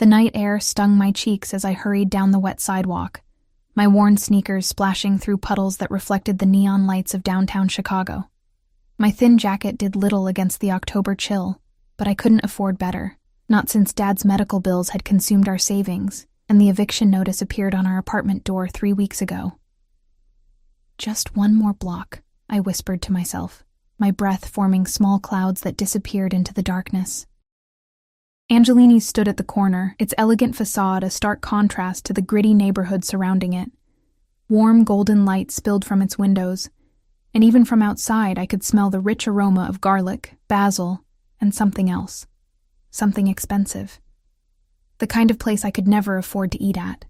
The night air stung my cheeks as I hurried down the wet sidewalk, my worn sneakers splashing through puddles that reflected the neon lights of downtown Chicago. My thin jacket did little against the October chill, but I couldn't afford better, not since Dad's medical bills had consumed our savings, and the eviction notice appeared on our apartment door 3 weeks ago. Just one more block, I whispered to myself, my breath forming small clouds that disappeared into the darkness. Angelini's stood at the corner, its elegant facade a stark contrast to the gritty neighborhood surrounding it. Warm golden light spilled from its windows, and even from outside I could smell the rich aroma of garlic, basil, and something else. Something expensive. The kind of place I could never afford to eat at,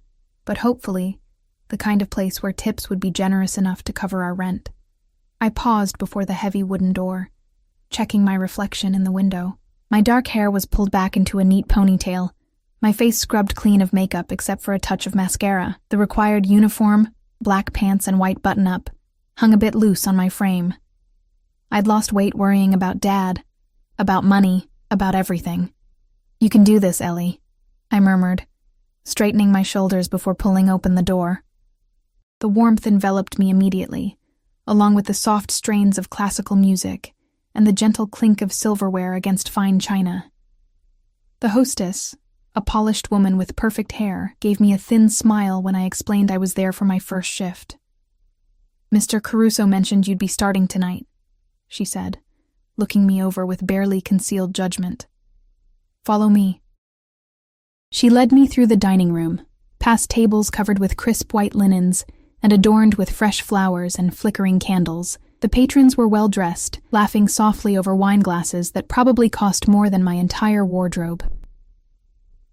but hopefully, the kind of place where tips would be generous enough to cover our rent. I paused before the heavy wooden door, checking my reflection in the window. My dark hair was pulled back into a neat ponytail, my face scrubbed clean of makeup except for a touch of mascara. The required uniform, black pants and white button-up, hung a bit loose on my frame. I'd lost weight worrying about Dad, about money, about everything. "You can do this, Ellie," I murmured, straightening my shoulders before pulling open the door. The warmth enveloped me immediately, along with the soft strains of classical music and the gentle clink of silverware against fine china. The hostess, a polished woman with perfect hair, gave me a thin smile when I explained I was there for my first shift. "Mr. Caruso mentioned you'd be starting tonight," she said, looking me over with barely concealed judgment. "Follow me." She led me through the dining room, past tables covered with crisp white linens and adorned with fresh flowers and flickering candles. The patrons were well-dressed, laughing softly over wine glasses that probably cost more than my entire wardrobe.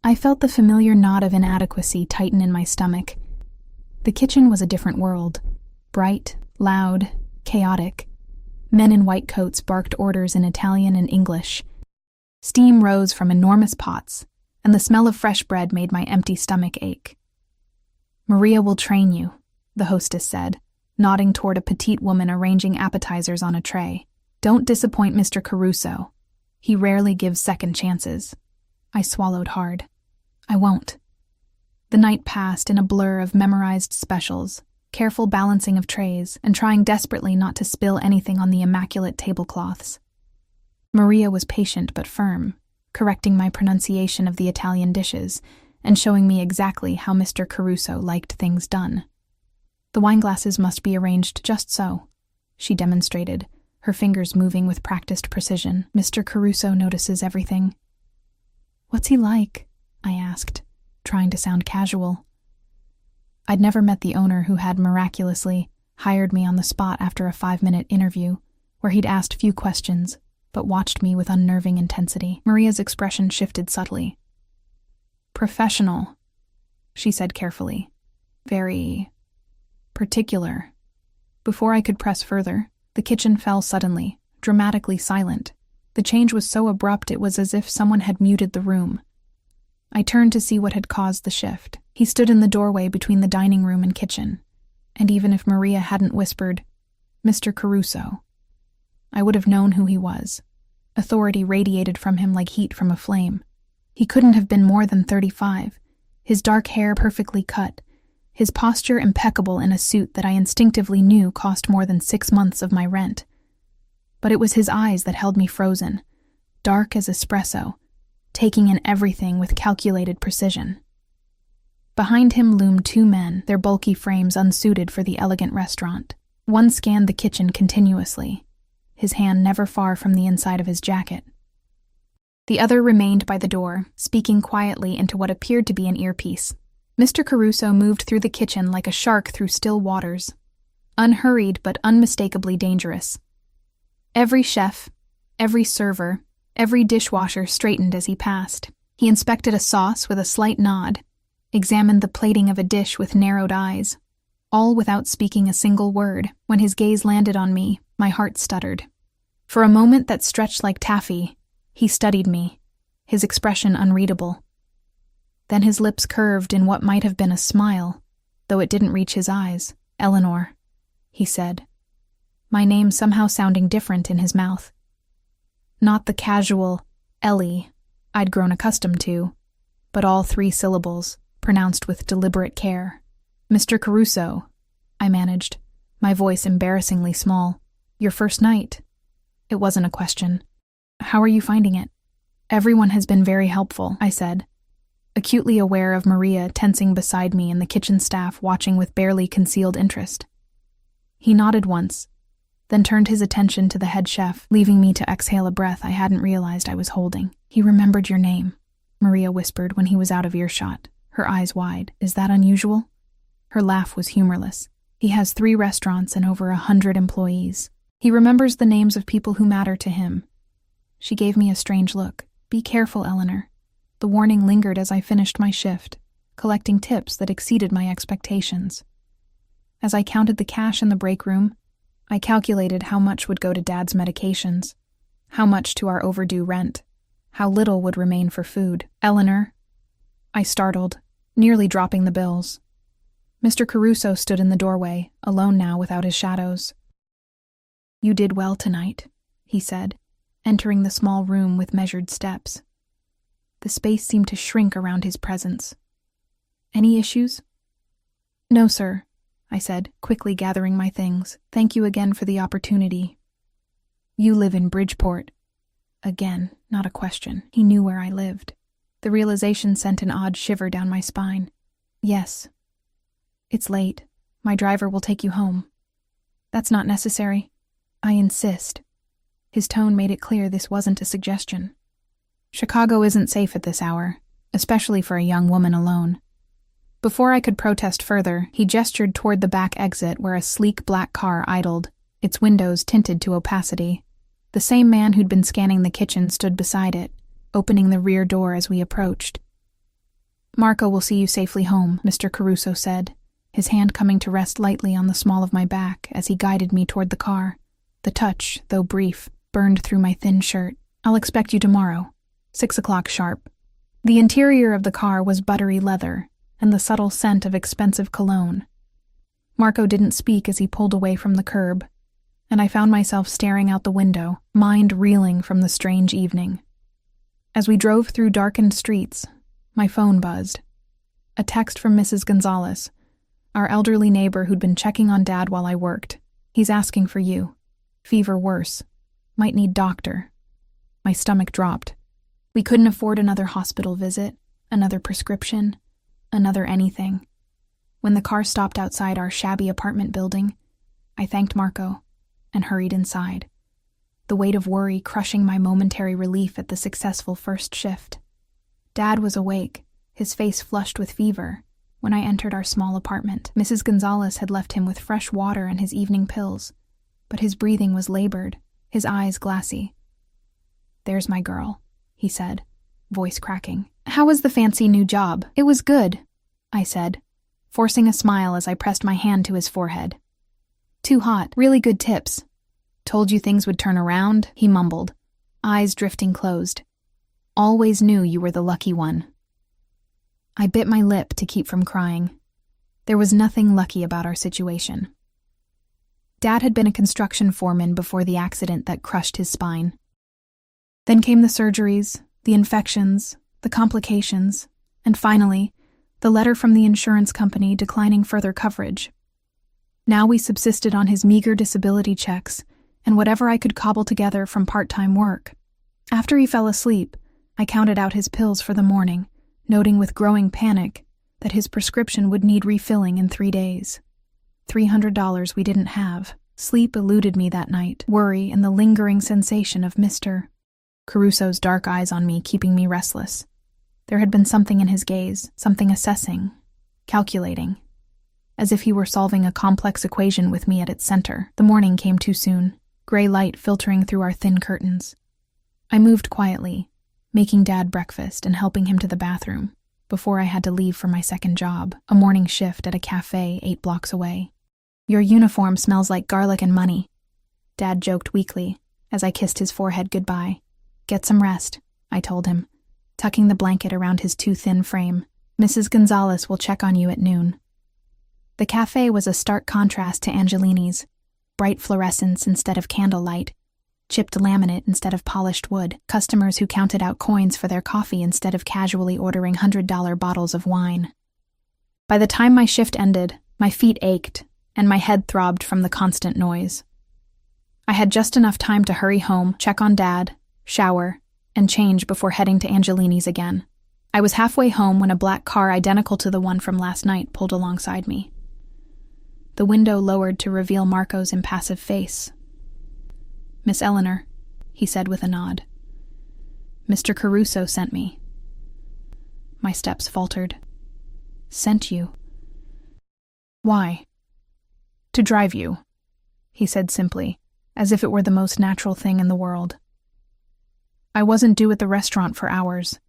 I felt the familiar knot of inadequacy tighten in my stomach. The kitchen was a different world. Bright, loud, chaotic. Men in white coats barked orders in Italian and English. Steam rose from enormous pots, and the smell of fresh bread made my empty stomach ache. "Maria will train you," the hostess said, nodding toward a petite woman arranging appetizers on a tray. "Don't disappoint Mr. Caruso. He rarely gives second chances." I swallowed hard. "I won't." The night passed in a blur of memorized specials, careful balancing of trays, and trying desperately not to spill anything on the immaculate tablecloths. Maria was patient but firm, correcting my pronunciation of the Italian dishes and showing me exactly how Mr. Caruso liked things done. "The wineglasses must be arranged just so," she demonstrated, her fingers moving with practiced precision. "Mr. Caruso notices everything." "What's he like?" I asked, trying to sound casual. I'd never met the owner who had miraculously hired me on the spot after a 5-minute interview, where he'd asked few questions, but watched me with unnerving intensity. Maria's expression shifted subtly. "Professional," she said carefully. "Very particular." Before I could press further, the kitchen fell suddenly, dramatically silent. The change was so abrupt it was as if someone had muted the room. I turned to see what had caused the shift. He stood in the doorway between the dining room and kitchen, and even if Maria hadn't whispered, "Mr. Caruso," I would have known who he was. Authority radiated from him like heat from a flame. He couldn't have been more than 35, his dark hair perfectly cut, his posture impeccable in a suit that I instinctively knew cost more than 6 months of my rent. But it was his eyes that held me frozen, dark as espresso, taking in everything with calculated precision. Behind him loomed 2 men, their bulky frames unsuited for the elegant restaurant. One scanned the kitchen continuously, his hand never far from the inside of his jacket. The other remained by the door, speaking quietly into what appeared to be an earpiece. Mr. Caruso moved through the kitchen like a shark through still waters, unhurried but unmistakably dangerous. Every chef, every server, every dishwasher straightened as he passed. He inspected a sauce with a slight nod, examined the plating of a dish with narrowed eyes, all without speaking a single word. When his gaze landed on me, my heart stuttered. For a moment that stretched like taffy, he studied me, his expression unreadable. Then his lips curved in what might have been a smile, though it didn't reach his eyes. "Eleanor," he said, my name somehow sounding different in his mouth. Not the casual Ellie I'd grown accustomed to, but all 3 syllables, pronounced with deliberate care. "Mr. Caruso," I managed, my voice embarrassingly small. "Your first night." It wasn't a question. "How are you finding it?" "Everyone has been very helpful," I said, acutely aware of Maria tensing beside me and the kitchen staff watching with barely concealed interest. He nodded once, then turned his attention to the head chef, leaving me to exhale a breath I hadn't realized I was holding. "He remembered your name," Maria whispered when he was out of earshot, her eyes wide. "Is that unusual?" Her laugh was humorless. "He has 3 restaurants and over 100 employees. He remembers the names of people who matter to him." She gave me a strange look. "Be careful, Eleanor." The warning lingered as I finished my shift, collecting tips that exceeded my expectations. As I counted the cash in the break room, I calculated how much would go to Dad's medications, how much to our overdue rent, how little would remain for food. "Eleanor," I startled, nearly dropping the bills. Mr. Caruso stood in the doorway, alone now without his shadows. "You did well tonight," he said, entering the small room with measured steps. The space seemed to shrink around his presence. "Any issues?" "No, sir," I said, quickly gathering my things. "Thank you again for the opportunity." "You live in Bridgeport." Again, not a question. He knew where I lived. The realization sent an odd shiver down my spine. "Yes." "It's late. My driver will take you home." "That's not necessary." "I insist." His tone made it clear this wasn't a suggestion. "Chicago isn't safe at this hour, especially for a young woman alone." Before I could protest further, he gestured toward the back exit where a sleek black car idled, its windows tinted to opacity. The same man who'd been scanning the kitchen stood beside it, opening the rear door as we approached. "Marco will see you safely home," Mr. Caruso said, his hand coming to rest lightly on the small of my back as he guided me toward the car. The touch, though brief, burned through my thin shirt. "I'll expect you tomorrow, 6 o'clock sharp." The interior of the car was buttery leather, and the subtle scent of expensive cologne. Marco didn't speak as he pulled away from the curb, and I found myself staring out the window, mind reeling from the strange evening. As we drove through darkened streets, my phone buzzed. A text from Mrs. Gonzalez, our elderly neighbor who'd been checking on Dad while I worked. "He's asking for you. Fever worse. Might need doctor." My stomach dropped. We couldn't afford another hospital visit, another prescription, another anything. When the car stopped outside our shabby apartment building, I thanked Marco and hurried inside, the weight of worry crushing my momentary relief at the successful first shift. Dad was awake, his face flushed with fever, when I entered our small apartment. Mrs. Gonzalez had left him with fresh water and his evening pills, but his breathing was labored, his eyes glassy. "There's my girl," he said, voice cracking. "How was the fancy new job?" "It was good," I said, forcing a smile as I pressed my hand to his forehead. "Too hot. Really good tips." "Told you things would turn around," he mumbled, eyes drifting closed. "Always knew you were the lucky one." I bit my lip to keep from crying. There was nothing lucky about our situation. Dad had been a construction foreman before the accident that crushed his spine. Then came the surgeries, the infections, the complications, and finally, the letter from the insurance company declining further coverage. Now we subsisted on his meager disability checks and whatever I could cobble together from part-time work. After he fell asleep, I counted out his pills for the morning, noting with growing panic that his prescription would need refilling in 3 days. $300 we didn't have. Sleep eluded me that night, worry and the lingering sensation of Mr. Caruso's dark eyes on me keeping me restless. There had been something in his gaze, something assessing, calculating, as if he were solving a complex equation with me at its center. The morning came too soon, gray light filtering through our thin curtains. I moved quietly, making Dad breakfast and helping him to the bathroom, before I had to leave for my second job, a morning shift at a cafe 8 blocks away. "Your uniform smells like garlic and money," Dad joked weakly as I kissed his forehead goodbye. "Get some rest," I told him, tucking the blanket around his too thin frame. "Mrs. Gonzalez will check on you at noon." The cafe was a stark contrast to Angelini's, bright fluorescence instead of candlelight, chipped laminate instead of polished wood, customers who counted out coins for their coffee instead of casually ordering $100 bottles of wine. By the time my shift ended, my feet ached, and my head throbbed from the constant noise. I had just enough time to hurry home, check on Dad, shower, and change before heading to Angelini's again. I was halfway home when a black car identical to the one from last night pulled alongside me. The window lowered to reveal Marco's impassive face. "Miss Eleanor," he said with a nod. "Mr. Caruso sent me." My steps faltered. "Sent you? Why?" "To drive you," he said simply, as if it were the most natural thing in the world. I wasn't due at the restaurant for hours.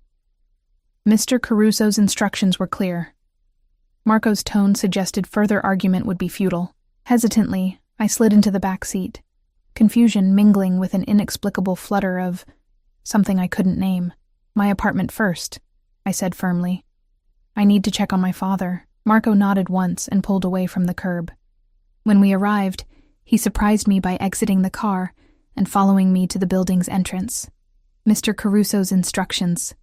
Mr. Caruso's instructions were clear. Marco's tone suggested further argument would be futile. Hesitantly, I slid into the back seat, confusion mingling with an inexplicable flutter of something I couldn't name. "My apartment first," I said firmly. "I need to check on my father." Marco nodded once and pulled away from the curb. When we arrived, he surprised me by exiting the car and following me to the building's entrance. "Mr. Caruso's instructions,"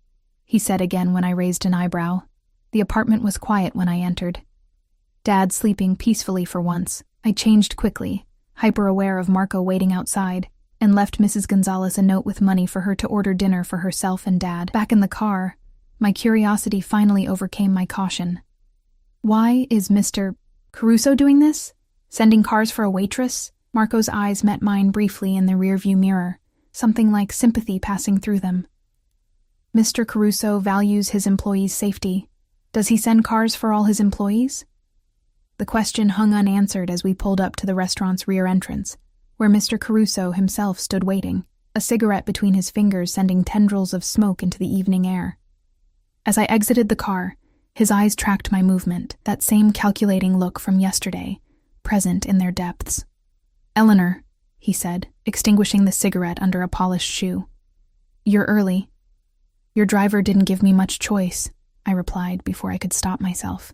he said again when I raised an eyebrow. The apartment was quiet when I entered. Dad sleeping peacefully for once. I changed quickly, hyper-aware of Marco waiting outside, and left Mrs. Gonzalez a note with money for her to order dinner for herself and Dad. Back in the car, my curiosity finally overcame my caution. Why is Mr. Caruso doing this? Sending cars for a waitress? Marco's eyes met mine briefly in the rearview mirror, something like sympathy passing through them. Mr. Caruso values his employees' safety. Does he send cars for all his employees? The question hung unanswered as we pulled up to the restaurant's rear entrance, where Mr. Caruso himself stood waiting, a cigarette between his fingers sending tendrils of smoke into the evening air. As I exited the car, his eyes tracked my movement, that same calculating look from yesterday, present in their depths. "Eleanor," he said, extinguishing the cigarette under a polished shoe. "You're early." "Your driver didn't give me much choice," I replied before I could stop myself.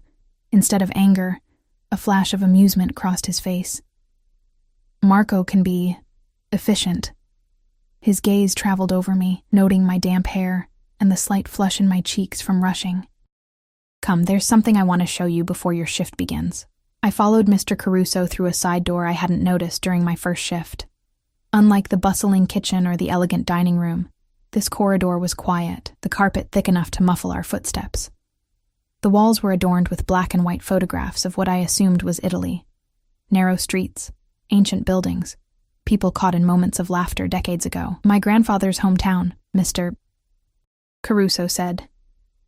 Instead of anger, a flash of amusement crossed his face. "Marco can be efficient." His gaze traveled over me, noting my damp hair and the slight flush in my cheeks from rushing. "Come, there's something I want to show you before your shift begins." I followed Mr. Caruso through a side door I hadn't noticed during my first shift. Unlike the bustling kitchen or the elegant dining room, this corridor was quiet, the carpet thick enough to muffle our footsteps. The walls were adorned with black and white photographs of what I assumed was Italy. Narrow streets, ancient buildings, people caught in moments of laughter decades ago. "My grandfather's hometown," Mr. Caruso said,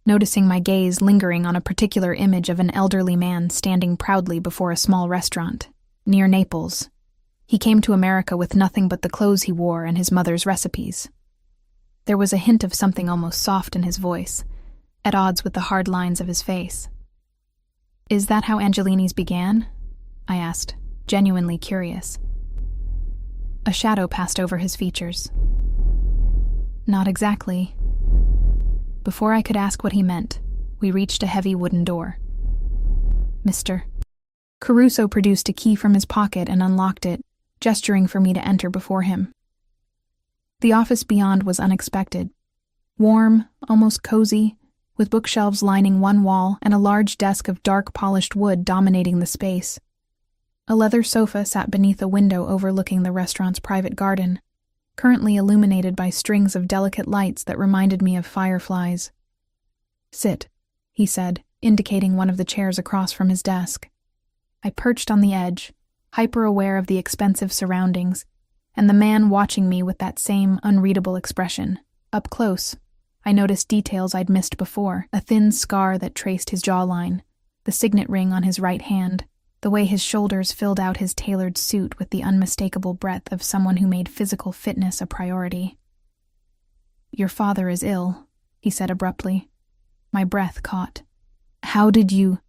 noticing my gaze lingering on a particular image of an elderly man standing proudly before a small restaurant, near Naples. He came to America with nothing but the clothes he wore and his mother's recipes. There was a hint of something almost soft in his voice, at odds with the hard lines of his face. "Is that how Angelini's began?" I asked, genuinely curious. A shadow passed over his features. "Not exactly." Before I could ask what he meant, we reached a heavy wooden door. "Mr. Caruso produced a key from his pocket and unlocked it, gesturing for me to enter before him. The office beyond was unexpected. Warm, almost cozy, with bookshelves lining one wall and a large desk of dark polished wood dominating the space. A leather sofa sat beneath a window overlooking the restaurant's private garden, currently illuminated by strings of delicate lights that reminded me of fireflies. "Sit," he said, indicating one of the chairs across from his desk. I perched on the edge, hyper-aware of the expensive surroundings, and the man watching me with that same unreadable expression. Up close, I noticed details I'd missed before, a thin scar that traced his jawline, the signet ring on his right hand, the way his shoulders filled out his tailored suit with the unmistakable breadth of someone who made physical fitness a priority. "Your father is ill," he said abruptly. My breath caught. "How did you—"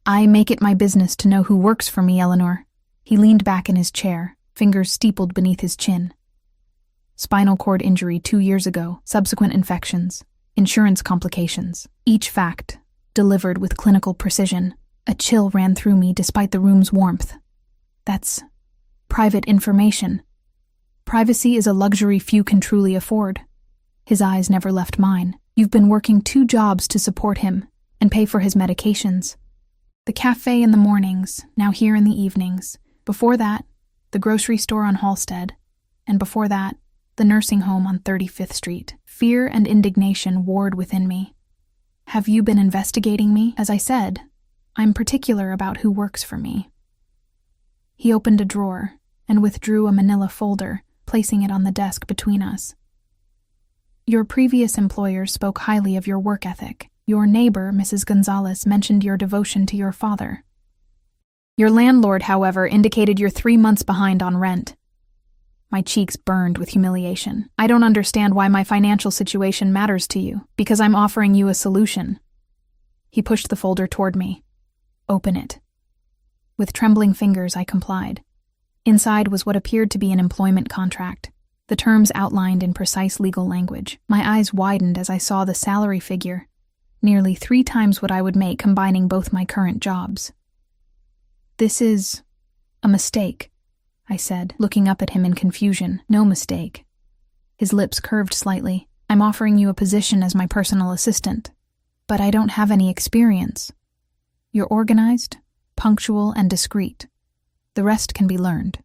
"I make it my business to know who works for me, Eleanor." He leaned back in his chair, fingers steepled beneath his chin. "Spinal cord injury 2 years ago, subsequent infections, insurance complications. Each fact, delivered with clinical precision. A chill ran through me despite the room's warmth. That's private information." Privacy is a luxury few can truly afford. His eyes never left mine. You've been working 2 jobs to support him and pay for his medications. The cafe in the mornings, now here in the evenings. Before that, the grocery store on Halstead. And before that, the nursing home on 35th Street. Fear and indignation warred within me. Have you been investigating me? As I said, I'm particular about who works for me. He opened a drawer and withdrew a manila folder, placing it on the desk between us. Your previous employers spoke highly of your work ethic. Your neighbor, Mrs. Gonzalez, mentioned your devotion to your father. Your landlord, however, indicated you're 3 months behind on rent. My cheeks burned with humiliation. I don't understand why my financial situation matters to you, because I'm offering you a solution. He pushed the folder toward me. Open it. With trembling fingers, I complied. Inside was what appeared to be an employment contract, the terms outlined in precise legal language. My eyes widened as I saw the salary figure, nearly 3 times what I would make combining both my current jobs. This is a mistake, I said, looking up at him in confusion. No mistake. His lips curved slightly. I'm offering you a position as my personal assistant, but I don't have any experience. You're organized, punctual, and discreet. The rest can be learned.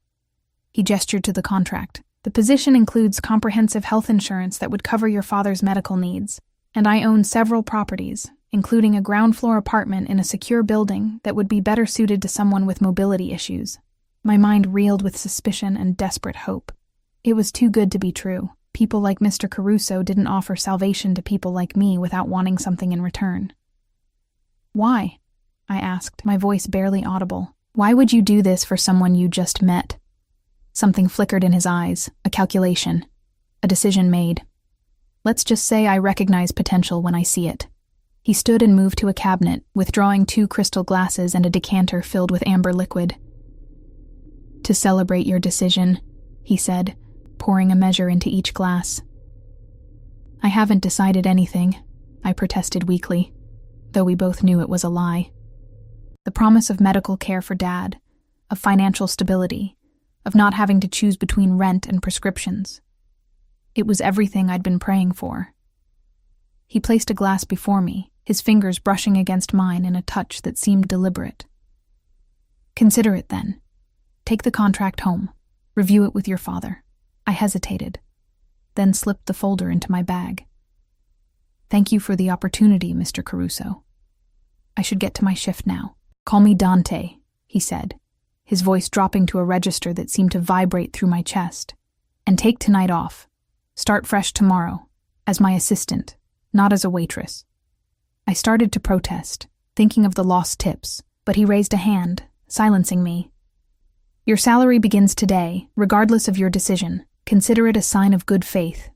He gestured to the contract. The position includes comprehensive health insurance that would cover your father's medical needs, and I own several properties, including a ground-floor apartment in a secure building that would be better suited to someone with mobility issues. My mind reeled with suspicion and desperate hope. It was too good to be true. People like Mr. Caruso didn't offer salvation to people like me without wanting something in return. Why? I asked, my voice barely audible. Why would you do this for someone you just met? Something flickered in his eyes, a calculation, a decision made. Let's just say I recognize potential when I see it. He stood and moved to a cabinet, withdrawing 2 crystal glasses and a decanter filled with amber liquid. To celebrate your decision, he said, pouring a measure into each glass. I haven't decided anything, I protested weakly, though we both knew it was a lie. The promise of medical care for Dad, of financial stability, of not having to choose between rent and prescriptions. It was everything I'd been praying for. He placed a glass before me, his fingers brushing against mine in a touch that seemed deliberate. Consider it then. Take the contract home. Review it with your father. I hesitated, then slipped the folder into my bag. Thank you for the opportunity, Mr. Caruso. I should get to my shift now. Call me Dante, he said, his voice dropping to a register that seemed to vibrate through my chest. And take tonight off. Start fresh tomorrow, as my assistant, not as a waitress. I started to protest, thinking of the lost tips, but he raised a hand, silencing me. Your salary begins today, regardless of your decision. Consider it a sign of good faith.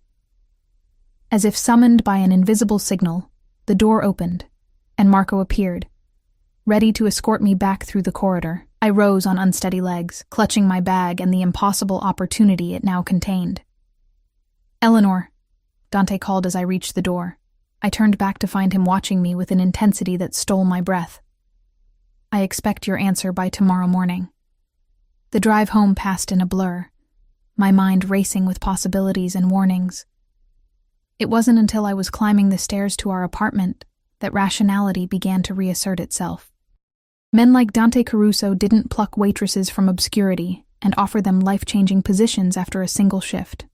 As if summoned by an invisible signal, the door opened, and Marco appeared, ready to escort me back through the corridor. I rose on unsteady legs, clutching my bag and the impossible opportunity it now contained. Eleanor, Dante called as I reached the door. I turned back to find him watching me with an intensity that stole my breath. I expect your answer by tomorrow morning. The drive home passed in a blur, my mind racing with possibilities and warnings. It wasn't until I was climbing the stairs to our apartment that rationality began to reassert itself. Men like Dante Caruso didn't pluck waitresses from obscurity and offer them life-changing positions after a single shift.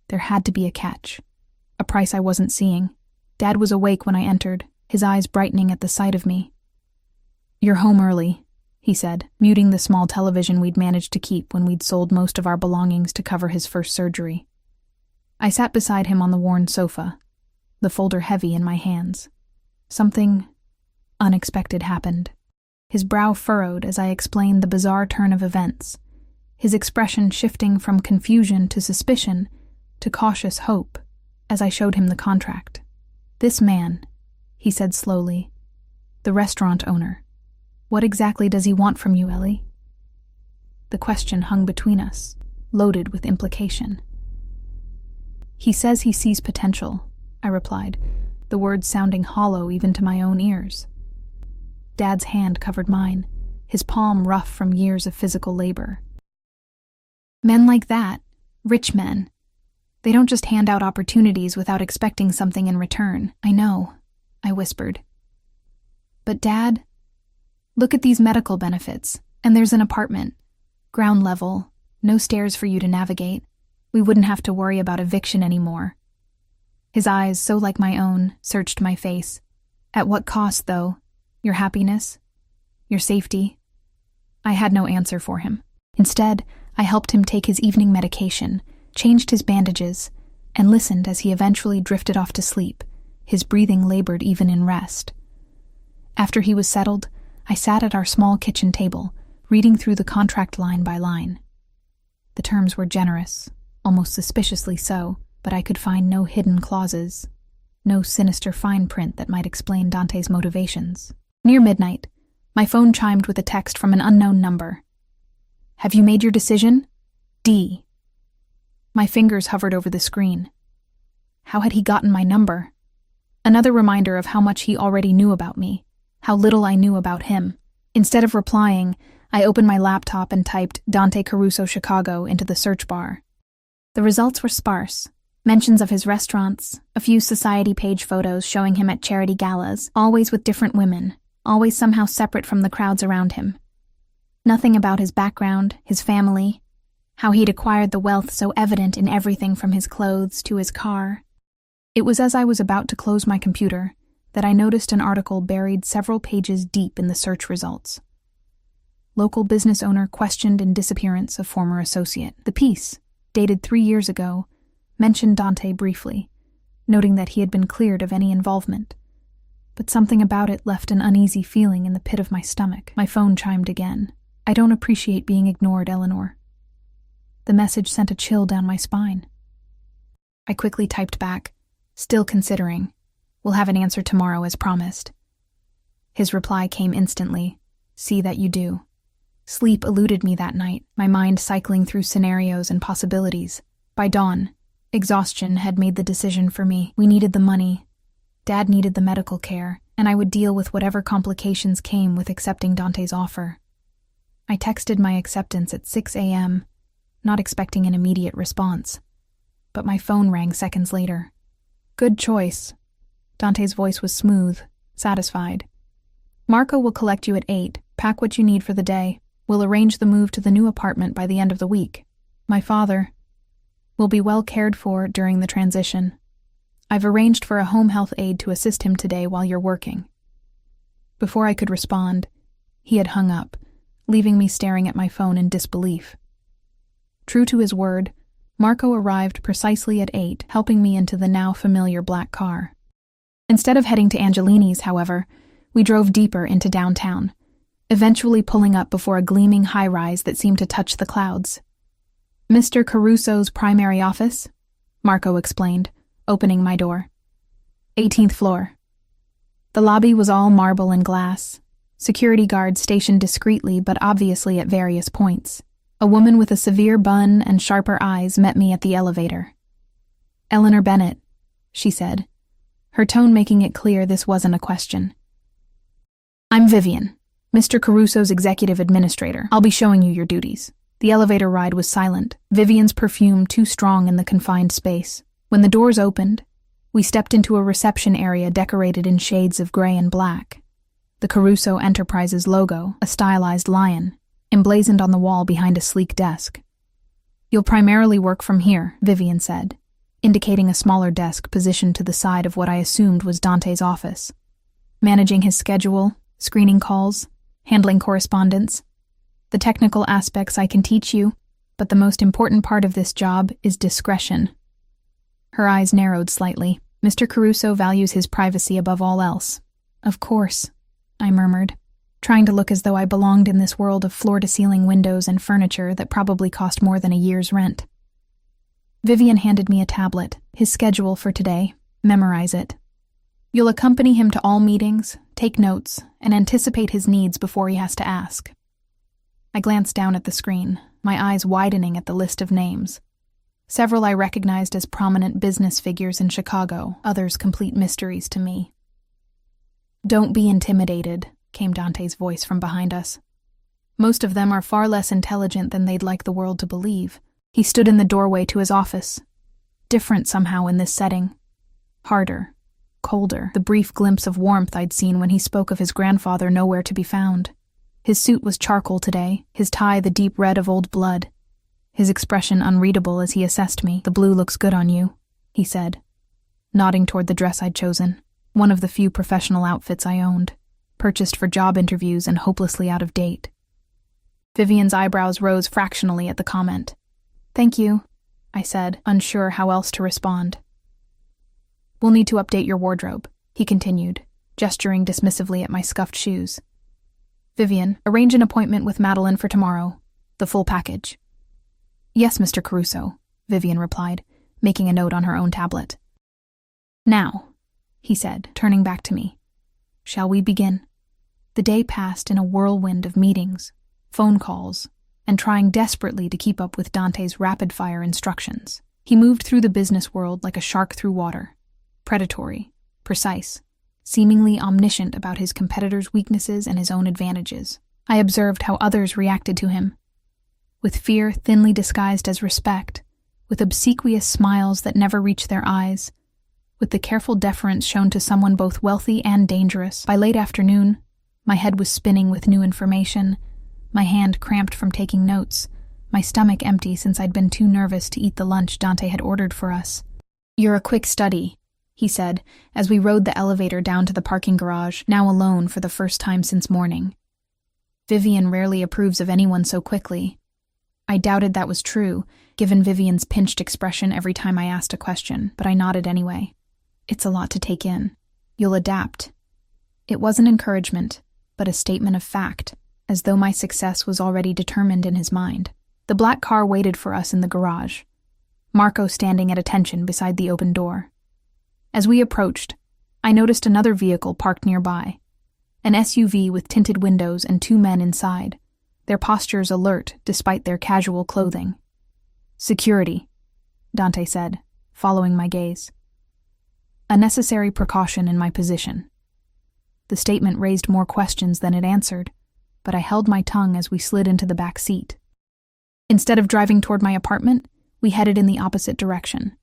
There had to be a catch, a price I wasn't seeing. Dad was awake when I entered, his eyes brightening at the sight of me. You're home early, he said, muting the small television we'd managed to keep when we'd sold most of our belongings to cover his first surgery. I sat beside him on the worn sofa, the folder heavy in my hands. Something unexpected happened. His brow furrowed as I explained the bizarre turn of events, his expression shifting from confusion to suspicion to cautious hope as I showed him the contract. This man, he said slowly, the restaurant owner. What exactly does he want from you, Ellie? The question hung between us, loaded with implication. He says he sees potential, I replied, the words sounding hollow even to my own ears. Dad's hand covered mine, his palm rough from years of physical labor. Men like that, Rich men. They don't just hand out opportunities without expecting something in return. I know, I whispered. But Dad, look at these medical benefits, and there's an apartment. Ground level, no stairs for you to navigate. We wouldn't have to worry about eviction anymore. His eyes, so like my own, searched my face. At what cost, though? Your happiness? Your safety? I had no answer for him. Instead, I helped him take his evening medication, changed his bandages, and listened as he eventually drifted off to sleep. His breathing labored even in rest. After he was settled, I sat at our small kitchen table, reading through the contract line by line. The terms were generous, almost suspiciously so, but I could find no hidden clauses, no sinister fine print that might explain Dante's motivations. Near midnight, my phone chimed with a text from an unknown number. Have you made your decision? D. My fingers hovered over the screen. How had he gotten my number? Another reminder of how much he already knew about me, how little I knew about him. Instead of replying, I opened my laptop and typed Dante Caruso Chicago into the search bar. The results were sparse. Mentions of his restaurants, a few society page photos showing him at charity galas, always with different women, always somehow separate from the crowds around him. Nothing about his background, his family, how he'd acquired the wealth so evident in everything from his clothes to his car. It was as I was about to close my computer that I noticed an article buried several pages deep in the search results. Local business owner questioned in disappearance of former associate. The piece, dated 3 years ago, mentioned Dante briefly, noting that he had been cleared of any involvement. But something about it left an uneasy feeling in the pit of my stomach. My phone chimed again. I don't appreciate being ignored, Eleanor. The message sent a chill down my spine. I quickly typed back, still considering. We'll have an answer tomorrow as promised. His reply came instantly. See that you do. Sleep eluded me that night, my mind cycling through scenarios and possibilities. By dawn, exhaustion had made the decision for me. We needed the money. Dad needed the medical care, and I would deal with whatever complications came with accepting Dante's offer. I texted my acceptance at 6 a.m., not expecting an immediate response. But my phone rang seconds later. Good choice. Dante's voice was smooth, satisfied. Marco will collect you at 8. Pack what you need for the day. We'll arrange the move to the new apartment by the end of the week. My father will be well cared for during the transition. I've arranged for a home health aide to assist him today while you're working. Before I could respond, he had hung up, leaving me staring at my phone in disbelief. True to his word, Marco arrived precisely at 8, helping me into the now familiar black car. Instead of heading to Angelini's, however, we drove deeper into downtown, eventually pulling up before a gleaming high-rise that seemed to touch the clouds. Mr. Caruso's primary office, Marco explained, opening my door. 18th floor. The lobby was all marble and glass, security guards stationed discreetly but obviously at various points. A woman with a severe bun and sharper eyes met me at the elevator. Eleanor Bennett, she said, her tone making it clear this wasn't a question. I'm Vivian, Mr. Caruso's executive administrator. I'll be showing you your duties. The elevator ride was silent, Vivian's perfume too strong in the confined space. When the doors opened, we stepped into a reception area decorated in shades of gray and black. The Caruso Enterprises logo, a stylized lion, emblazoned on the wall behind a sleek desk. You'll primarily work from here, Vivian said, indicating a smaller desk positioned to the side of what I assumed was Dante's office. Managing his schedule, screening calls, handling correspondence. The technical aspects I can teach you, but the most important part of this job is discretion. Her eyes narrowed slightly. Mr. Caruso values his privacy above all else. Of course, I murmured, trying to look as though I belonged in this world of floor-to-ceiling windows and furniture that probably cost more than a year's rent. Vivian handed me a tablet, his schedule for today. Memorize it. You'll accompany him to all meetings, take notes, and anticipate his needs before he has to ask. I glanced down at the screen, my eyes widening at the list of names. Several I recognized as prominent business figures in Chicago, others complete mysteries to me. Don't be intimidated, came Dante's voice from behind us. Most of them are far less intelligent than they'd like the world to believe. He stood in the doorway to his office. Different somehow in this setting. Harder, colder, the brief glimpse of warmth I'd seen when he spoke of his grandfather nowhere to be found. His suit was charcoal today, his tie the deep red of old blood. His expression unreadable as he assessed me. "The blue looks good on you," he said, nodding toward the dress I'd chosen, one of the few professional outfits I owned, purchased for job interviews and hopelessly out of date. Vivian's eyebrows rose fractionally at the comment. "Thank you," I said, unsure how else to respond. "We'll need to update your wardrobe," he continued, gesturing dismissively at my scuffed shoes. "Vivian, arrange an appointment with Madeline for tomorrow. The full package." "Yes, Mr. Caruso," Vivian replied, making a note on her own tablet. "Now," he said, turning back to me, "shall we begin?" The day passed in a whirlwind of meetings, phone calls, and trying desperately to keep up with Dante's rapid-fire instructions. He moved through the business world like a shark through water, predatory, precise, seemingly omniscient about his competitors' weaknesses and his own advantages. I observed how others reacted to him, with fear thinly disguised as respect, with obsequious smiles that never reached their eyes, with the careful deference shown to someone both wealthy and dangerous. By late afternoon, my head was spinning with new information, my hand cramped from taking notes, my stomach empty since I'd been too nervous to eat the lunch Dante had ordered for us. "You're a quick study," he said, as we rode the elevator down to the parking garage, now alone for the first time since morning. "Vivian rarely approves of anyone so quickly." I doubted that was true, given Vivian's pinched expression every time I asked a question, but I nodded anyway. "It's a lot to take in. You'll adapt." It wasn't encouragement, but a statement of fact, as though my success was already determined in his mind. The black car waited for us in the garage, Marco standing at attention beside the open door. As we approached, I noticed another vehicle parked nearby, an SUV with tinted windows and 2 men inside, their postures alert despite their casual clothing. "Security," Dante said, following my gaze. A necessary precaution in my position. The statement raised more questions than it answered, but I held my tongue as we slid into the back seat. Instead of driving toward my apartment, we headed in the opposite direction.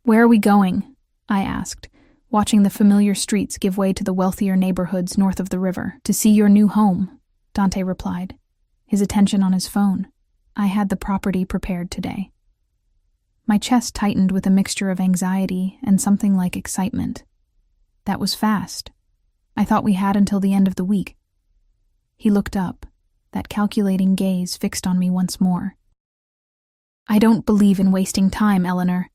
"Where are we going?" I asked, watching the familiar streets give way to the wealthier neighborhoods north of the river. "To see your new home," Dante replied, his attention on his phone. I had the property prepared today. My chest tightened with a mixture of anxiety and something like excitement. That was fast. I thought we had until the end of the week. He looked up, that calculating gaze fixed on me once more. "I don't believe in wasting time, Eleanor.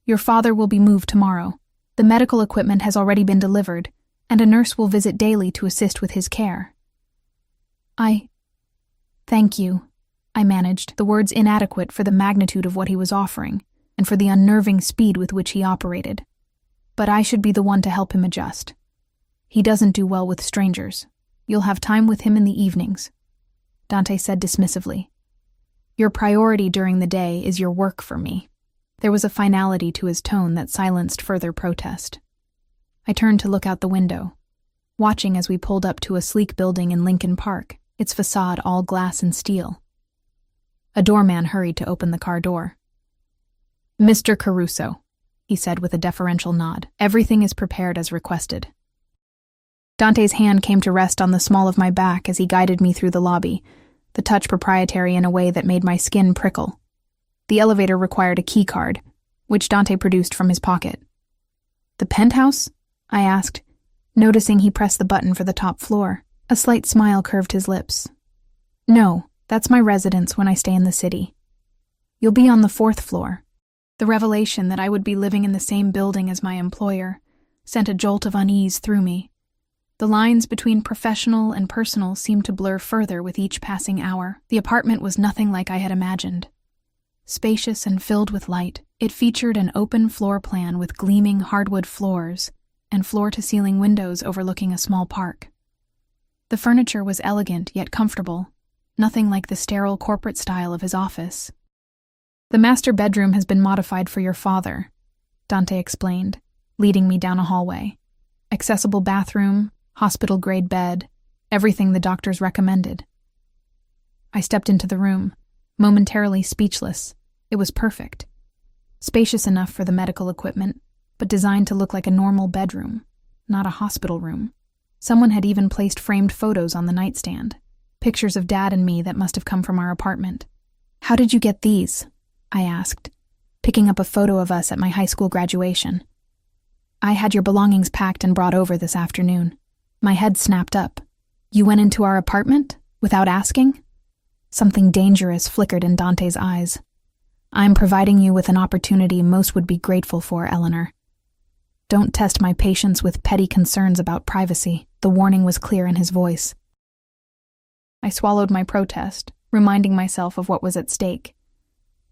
Your father will be moved tomorrow. The medical equipment has already been delivered, and a nurse will visit daily to assist with his care." Thank you," I managed, the words inadequate for the magnitude of what he was offering, and for the unnerving speed with which he operated. "But I should be the one to help him adjust. He doesn't do well with strangers. You'll have time with him in the evenings," Dante said dismissively. "Your priority during the day is your work for me." There was a finality to his tone that silenced further protest. I turned to look out the window, watching as we pulled up to a sleek building in Lincoln Park, its facade all glass and steel. A doorman hurried to open the car door. "Mr. Caruso," he said with a deferential nod. "Everything is prepared as requested." Dante's hand came to rest on the small of my back as he guided me through the lobby, the touch proprietary in a way that made my skin prickle. The elevator required a key card, which Dante produced from his pocket. "The penthouse?" I asked, noticing he pressed the button for the top floor. A slight smile curved his lips. "No, that's my residence when I stay in the city. You'll be on the 4th floor." The revelation that I would be living in the same building as my employer sent a jolt of unease through me. The lines between professional and personal seemed to blur further with each passing hour. The apartment was nothing like I had imagined. Spacious and filled with light, it featured an open floor plan with gleaming hardwood floors and floor-to-ceiling windows overlooking a small park. The furniture was elegant yet comfortable, nothing like the sterile corporate style of his office. "The master bedroom has been modified for your father," Dante explained, leading me down a hallway. "Accessible bathroom, hospital-grade bed, everything the doctors recommended." I stepped into the room, momentarily speechless, It was perfect. Spacious enough for the medical equipment, but designed to look like a normal bedroom, not a hospital room. Someone had even placed framed photos on the nightstand, pictures of Dad and me that must have come from our apartment. "How did you get these?" I asked, picking up a photo of us at my high school graduation. "I had your belongings packed and brought over this afternoon." My head snapped up. "You went into our apartment? Without asking?" Something dangerous flickered in Dante's eyes. "I'm providing you with an opportunity most would be grateful for, Eleanor. Don't test my patience with petty concerns about privacy." The warning was clear in his voice. I swallowed my protest, reminding myself of what was at stake.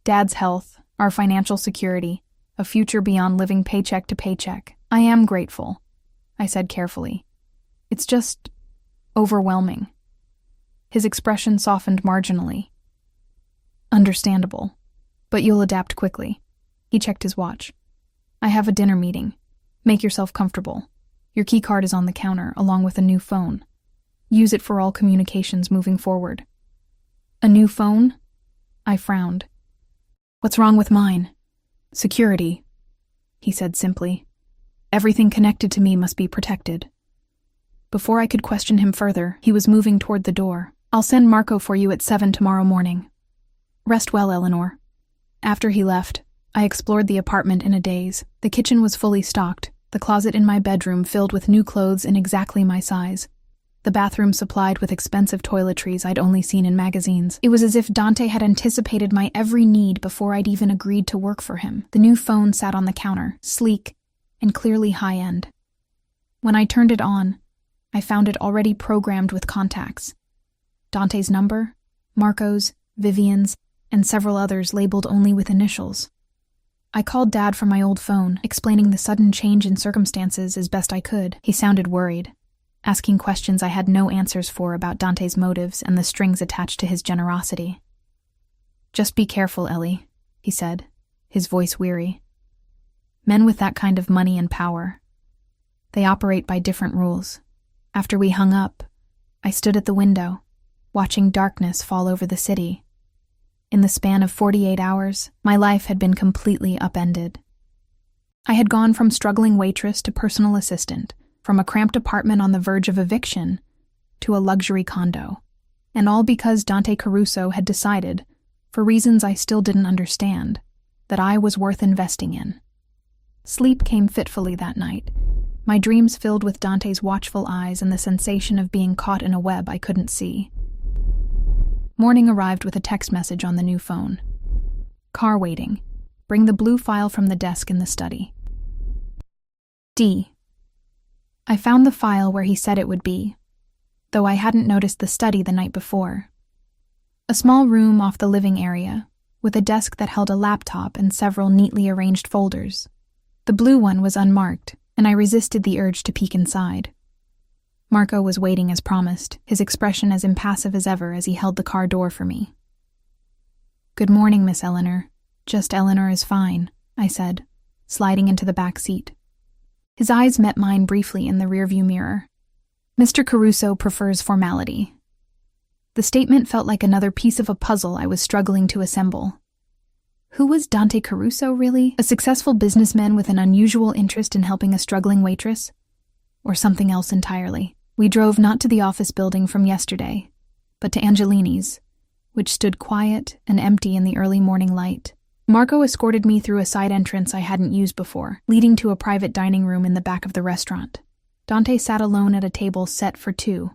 Dad's health, our financial security, a future beyond living paycheck to paycheck. "I am grateful," I said carefully. "It's just overwhelming." His expression softened marginally. "Understandable, but you'll adapt quickly." He checked his watch. "I have a dinner meeting. Make yourself comfortable. Your key card is on the counter, along with a new phone. Use it for all communications moving forward." "A new phone?" I frowned. "What's wrong with mine?" "Security," he said simply. "Everything connected to me must be protected." Before I could question him further, he was moving toward the door. "I'll send Marco for you at 7 tomorrow morning. Rest well, Eleanor." After he left, I explored the apartment in a daze. The kitchen was fully stocked, the closet in my bedroom filled with new clothes in exactly my size, the bathroom supplied with expensive toiletries I'd only seen in magazines. It was as if Dante had anticipated my every need before I'd even agreed to work for him. The new phone sat on the counter, sleek and clearly high-end. When I turned it on, I found it already programmed with contacts. Dante's number, Marco's, Vivian's, and several others labeled only with initials. I called Dad from my old phone, explaining the sudden change in circumstances as best I could. He sounded worried, asking questions I had no answers for about Dante's motives and the strings attached to his generosity. "Just be careful, Ellie," he said, his voice weary. "Men with that kind of money and power, they operate by different rules." After we hung up, I stood at the window, watching darkness fall over the city. In the span of 48 hours, my life had been completely upended. I had gone from struggling waitress to personal assistant, from a cramped apartment on the verge of eviction to a luxury condo, and all because Dante Caruso had decided, for reasons I still didn't understand, that I was worth investing in. Sleep came fitfully that night, my dreams filled with Dante's watchful eyes and the sensation of being caught in a web I couldn't see. Morning arrived with a text message on the new phone. "Car waiting. Bring the blue file from the desk in the study." D. I found the file where he said it would be, though I hadn't noticed the study the night before. A small room off the living area, with a desk that held a laptop and several neatly arranged folders. The blue one was unmarked, and I resisted the urge to peek inside. Marco was waiting as promised, his expression as impassive as ever as he held the car door for me. "Good morning, Miss Eleanor. Just Eleanor is fine," I said, sliding into the back seat. His eyes met mine briefly in the rearview mirror. "Mr. Caruso prefers formality." The statement felt like another piece of a puzzle I was struggling to assemble. Who was Dante Caruso, really? A successful businessman with an unusual interest in helping a struggling waitress? Or something else entirely? We drove not to the office building from yesterday, but to Angelini's, which stood quiet and empty in the early morning light. Marco escorted me through a side entrance I hadn't used before, leading to a private dining room in the back of the restaurant. Dante sat alone at a table set for two,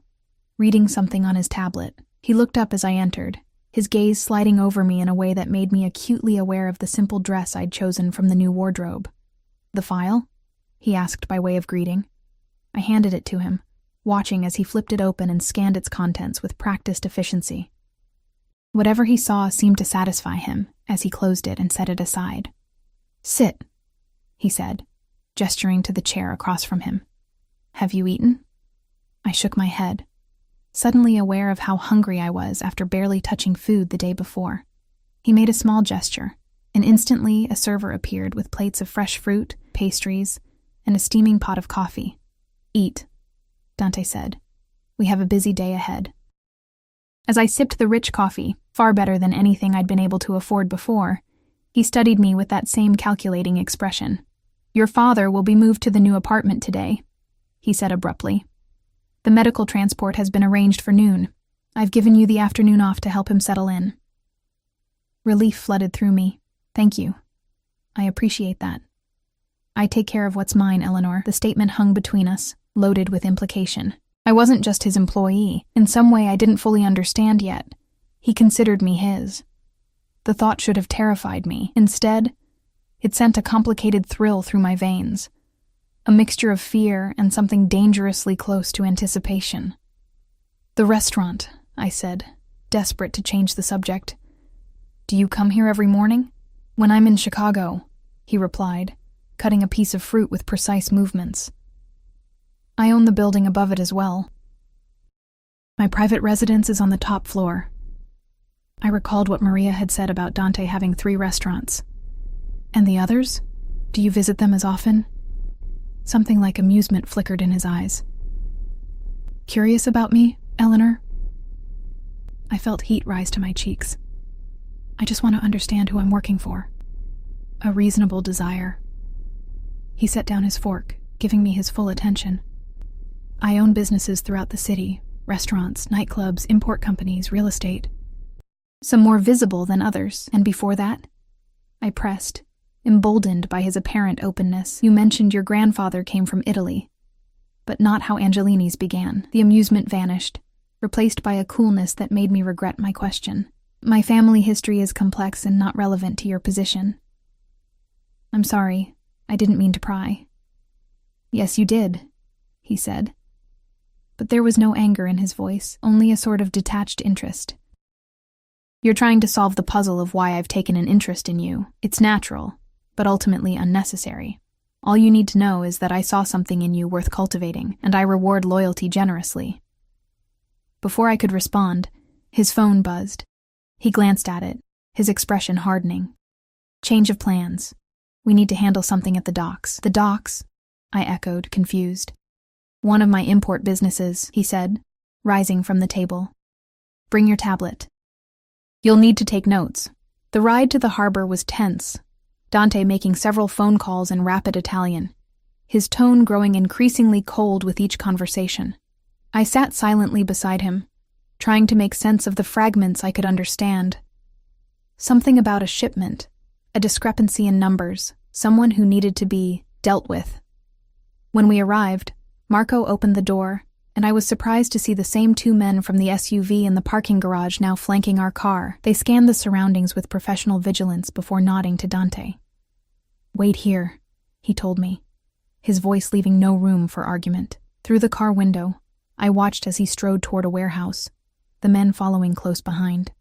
reading something on his tablet. He looked up as I entered, his gaze sliding over me in a way that made me acutely aware of the simple dress I'd chosen from the new wardrobe. "The file?" he asked by way of greeting. I handed it to him, watching as he flipped it open and scanned its contents with practiced efficiency. Whatever he saw seemed to satisfy him as he closed it and set it aside. "Sit," he said, gesturing to the chair across from him. "Have you eaten?" I shook my head, suddenly aware of how hungry I was after barely touching food the day before. He made a small gesture, and instantly a server appeared with plates of fresh fruit, pastries, and a steaming pot of coffee. "Eat," Dante said. "We have a busy day ahead." As I sipped the rich coffee, far better than anything I'd been able to afford before, He studied me with that same calculating expression. "Your father will be moved to the new apartment today," he said abruptly. "The medical transport has been arranged for noon. I've given you the afternoon off to help him settle in." Relief flooded through me. "Thank you. I appreciate that." "I take care of what's mine, Eleanor." The statement hung between us, loaded with implication. I wasn't just his employee. In some way I didn't fully understand yet. He considered me his. The thought should have terrified me. Instead, it sent a complicated thrill through my veins, a mixture of fear and something dangerously close to anticipation. "The restaurant," I said, desperate to change the subject. "Do you come here every morning?" "When I'm in Chicago," he replied, cutting a piece of fruit with precise movements. "I own the building above it as well. My private residence is on the top floor." I recalled what Maria had said about Dante having 3 restaurants. "And the others? Do you visit them as often?" Something like amusement flickered in his eyes. "Curious about me, Eleanor?" I felt heat rise to my cheeks. "I just want to understand who I'm working for." A reasonable desire. He set down his fork, giving me his full attention. "I own businesses throughout the city, restaurants, nightclubs, import companies, real estate. Some more visible than others, and before that?" I pressed, emboldened by his apparent openness. "You mentioned your grandfather came from Italy, but not how Angelini's began." The amusement vanished, replaced by a coolness that made me regret my question. "My family history is complex and not relevant to your position." "I'm sorry, I didn't mean to pry." "Yes, you did," he said. But there was no anger in his voice, only a sort of detached interest. "You're trying to solve the puzzle of why I've taken an interest in you. It's natural, but ultimately unnecessary. All you need to know is that I saw something in you worth cultivating, and I reward loyalty generously." Before I could respond, his phone buzzed. He glanced at it, his expression hardening. "Change of plans. We need to handle something at the docks." "The docks?" I echoed, confused. "One of my import businesses," he said, rising from the table. "Bring your tablet. You'll need to take notes." The ride to the harbor was tense, Dante making several phone calls in rapid Italian, his tone growing increasingly cold with each conversation. I sat silently beside him, trying to make sense of the fragments I could understand. Something about a shipment, a discrepancy in numbers, someone who needed to be dealt with. When we arrived, Marco opened the door, and I was surprised to see the same 2 men from the SUV in the parking garage now flanking our car. They scanned the surroundings with professional vigilance before nodding to Dante. "Wait here," he told me, his voice leaving no room for argument. Through the car window, I watched as he strode toward a warehouse, the men following close behind.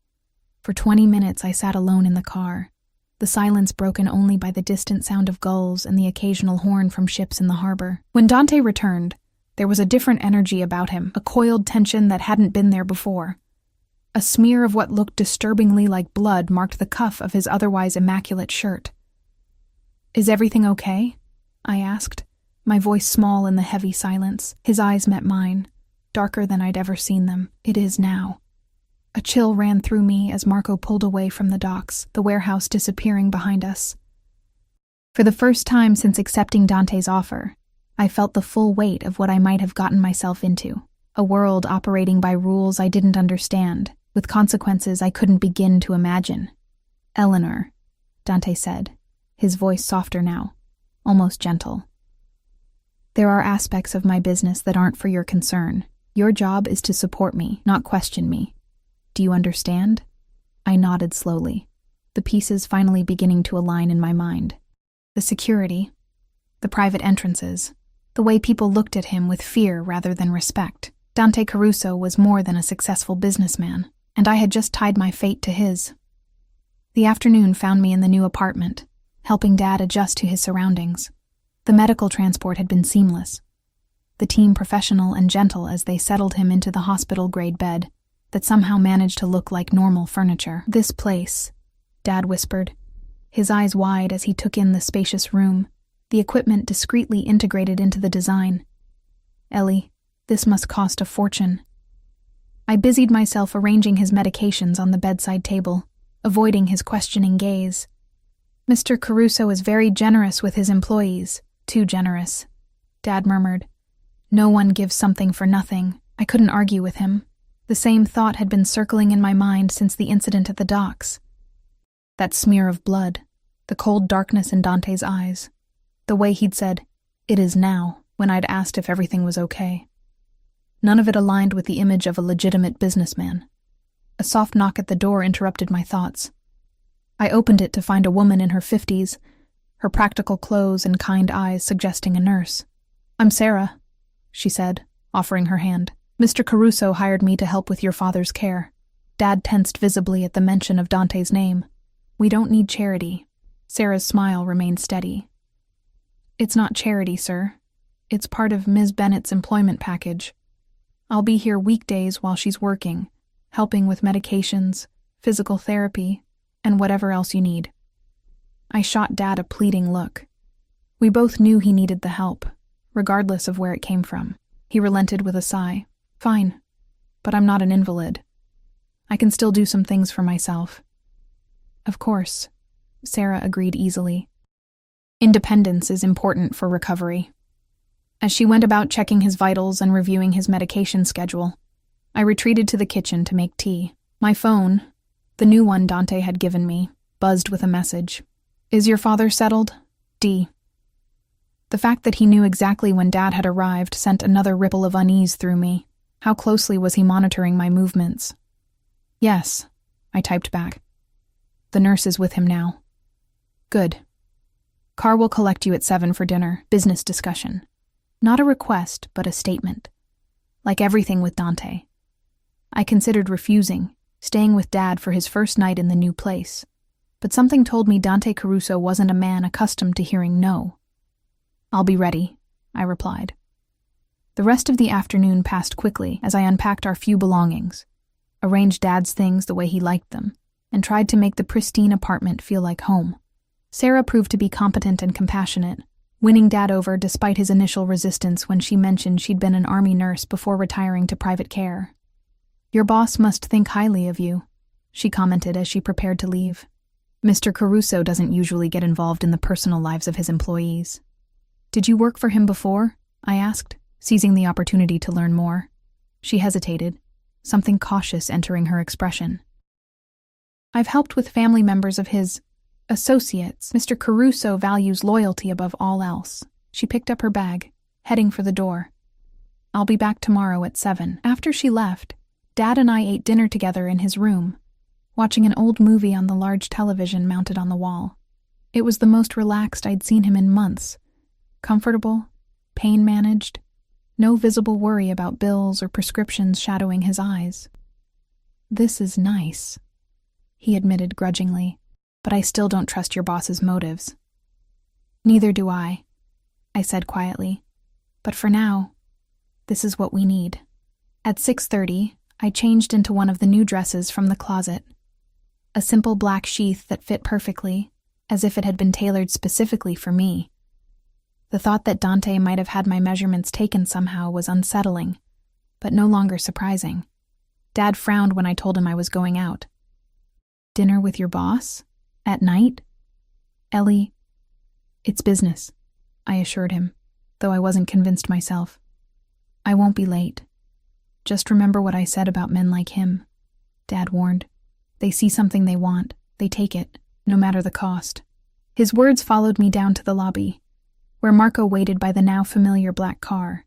For 20 minutes I sat alone in the car, the silence broken only by the distant sound of gulls and the occasional horn from ships in the harbor. When Dante returned, there was a different energy about him, a coiled tension that hadn't been there before. A smear of what looked disturbingly like blood marked the cuff of his otherwise immaculate shirt. "Is everything okay?" I asked, my voice small in the heavy silence. His eyes met mine, darker than I'd ever seen them. "It is now." A chill ran through me as Marco pulled away from the docks, the warehouse disappearing behind us. For the first time since accepting Dante's offer, I felt the full weight of what I might have gotten myself into, a world operating by rules I didn't understand, with consequences I couldn't begin to imagine. "Eleanor," Dante said, his voice softer now, almost gentle. "There are aspects of my business that aren't for your concern. Your job is to support me, not question me. Do you understand?" I nodded slowly, the pieces finally beginning to align in my mind. The security, the private entrances, the way people looked at him with fear rather than respect. Dante Caruso was more than a successful businessman, and I had just tied my fate to his. The afternoon found me in the new apartment, helping Dad adjust to his surroundings. The medical transport had been seamless, the team professional and gentle as they settled him into the hospital-grade bed that somehow managed to look like normal furniture. "This place," Dad whispered, his eyes wide as he took in the spacious room, the equipment discreetly integrated into the design. "Ellie, this must cost a fortune." I busied myself arranging his medications on the bedside table, avoiding his questioning gaze. Mr. Caruso is very generous with his employees. Too generous, Dad murmured. No one gives something for nothing. I couldn't argue with him. The same thought had been circling in my mind since the incident at the docks. That smear of blood, the cold darkness in Dante's eyes, the way he'd said, "It is now," when I'd asked if everything was okay. None of it aligned with the image of a legitimate businessman. A soft knock at the door interrupted my thoughts. I opened it to find a woman in her 50s, her practical clothes and kind eyes suggesting a nurse. "I'm Sarah," she said, offering her hand. "Mr. Caruso hired me to help with your father's care." Dad tensed visibly at the mention of Dante's name. "We don't need charity." Sarah's smile remained steady. "It's not charity, sir. It's part of Ms. Bennett's employment package. I'll be here weekdays while she's working, helping with medications, physical therapy, and whatever else you need." I shot Dad a pleading look. We both knew he needed the help, regardless of where it came from. He relented with a sigh. "Fine, but I'm not an invalid. I can still do some things for myself." "Of course," Sarah agreed easily. Independence is important for recovery. As she went about checking his vitals and reviewing his medication schedule, I retreated to the kitchen to make tea. My phone, the new one Dante had given me, buzzed with a message. "Is your father settled? D." The fact that he knew exactly when Dad had arrived sent another ripple of unease through me. How closely was he monitoring my movements? "Yes," I typed back. "The nurse is with him now." "Good. Car will collect you at 7 for dinner. Business discussion. Not a request, but a statement. Like everything with Dante. I considered refusing, staying with Dad for his first night in the new place. But something told me Dante Caruso wasn't a man accustomed to hearing no. "I'll be ready," I replied. The rest of the afternoon passed quickly as I unpacked our few belongings, arranged Dad's things the way he liked them, and tried to make the pristine apartment feel like home. Sarah proved to be competent and compassionate, winning Dad over despite his initial resistance when she mentioned she'd been an army nurse before retiring to private care. "Your boss must think highly of you," she commented as she prepared to leave. "Mr. Caruso doesn't usually get involved in the personal lives of his employees." "Did you work for him before?" I asked, seizing the opportunity to learn more. She hesitated, something cautious entering her expression. "I've helped with family members of his associates. Mr. Caruso values loyalty above all else." She picked up her bag, heading for the door. "I'll be back tomorrow at 7. After she left, Dad and I ate dinner together in his room, watching an old movie on the large television mounted on the wall. It was the most relaxed I'd seen him in months. Comfortable, pain-managed, no visible worry about bills or prescriptions shadowing his eyes. "This is nice," he admitted grudgingly. "But I still don't trust your boss's motives." "Neither do I said quietly. "But for now, this is what we need." At 6:30, I changed into one of the new dresses from the closet. A simple black sheath that fit perfectly, as if it had been tailored specifically for me. The thought that Dante might have had my measurements taken somehow was unsettling, but no longer surprising. Dad frowned when I told him I was going out. "Dinner with your boss? At night?" "Ellie, it's business," I assured him, though I wasn't convinced myself. "I won't be late. Just remember what I said about men like him," Dad warned. "They see something they want, they take it, no matter the cost." His words followed me down to the lobby, where Marco waited by the now familiar black car.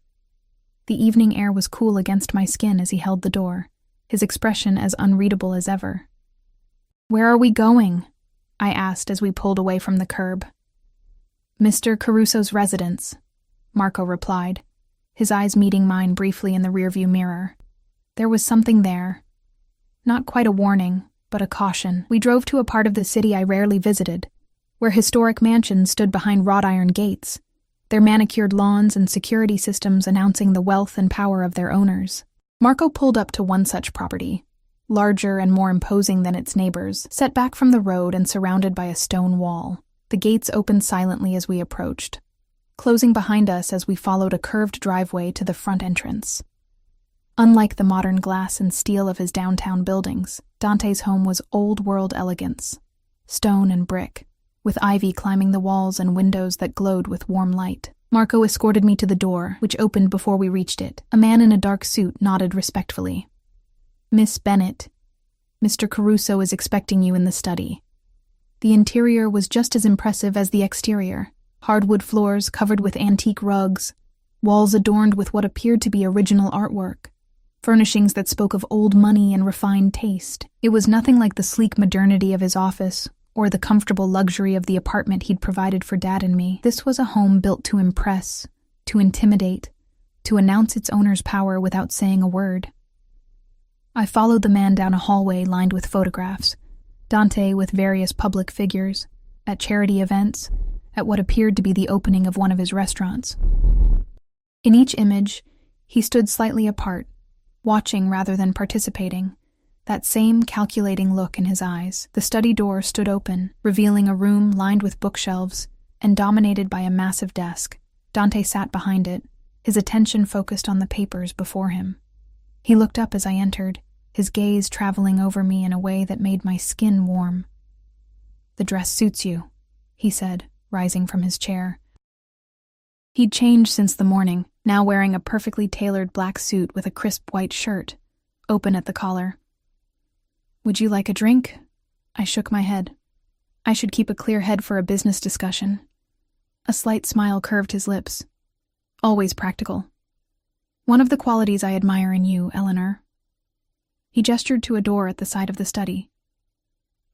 The evening air was cool against my skin as he held the door, his expression as unreadable as ever. "Where are we going?" I asked as we pulled away from the curb. "Mr. Caruso's residence," Marco replied, his eyes meeting mine briefly in the rearview mirror. There was something there. Not quite a warning, but a caution. We drove to a part of the city I rarely visited, where historic mansions stood behind wrought iron gates, their manicured lawns and security systems announcing the wealth and power of their owners. Marco pulled up to one such property, larger and more imposing than its neighbors, set back from the road and surrounded by a stone wall. The gates opened silently as we approached, closing behind us as we followed a curved driveway to the front entrance. Unlike the modern glass and steel of his downtown buildings, Dante's home was old-world elegance, stone and brick, with ivy climbing the walls and windows that glowed with warm light. Marco escorted me to the door, which opened before we reached it. A man in a dark suit nodded respectfully. "Miss Bennett, Mr. Caruso is expecting you in the study." The interior was just as impressive as the exterior. Hardwood floors covered with antique rugs, walls adorned with what appeared to be original artwork, furnishings that spoke of old money and refined taste. It was nothing like the sleek modernity of his office or the comfortable luxury of the apartment he'd provided for Dad and me. This was a home built to impress, to intimidate, to announce its owner's power without saying a word. I followed the man down a hallway lined with photographs, Dante with various public figures, at charity events, at what appeared to be the opening of one of his restaurants. In each image, he stood slightly apart, watching rather than participating, that same calculating look in his eyes. The study door stood open, revealing a room lined with bookshelves and dominated by a massive desk. Dante sat behind it, his attention focused on the papers before him. He looked up as I entered, his gaze traveling over me in a way that made my skin warm. "The dress suits you," he said, rising from his chair. He'd changed since the morning, now wearing a perfectly tailored black suit with a crisp white shirt, open at the collar. "Would you like a drink?" I shook my head. I should keep a clear head for a business discussion. A slight smile curved his lips. "Always practical. One of the qualities I admire in you, Eleanor." He gestured to a door at the side of the study.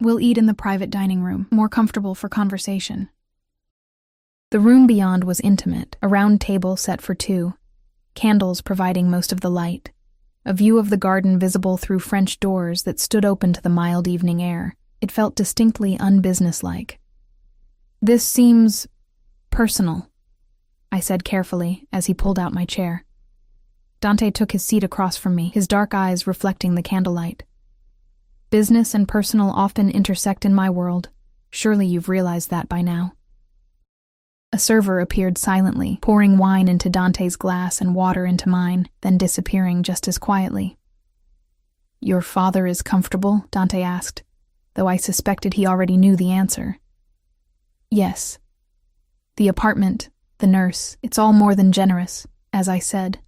"We'll eat in the private dining room, more comfortable for conversation." The room beyond was intimate, a round table set for two, candles providing most of the light, a view of the garden visible through French doors that stood open to the mild evening air. It felt distinctly unbusinesslike. "This seems personal," I said carefully as he pulled out my chair. Dante took his seat across from me, his dark eyes reflecting the candlelight. "Business and personal often intersect in my world. Surely you've realized that by now." A server appeared silently, pouring wine into Dante's glass and water into mine, then disappearing just as quietly. "Your father is comfortable?" Dante asked, though I suspected he already knew the answer. "Yes. The apartment, the nurse, it's all more than generous, as I said.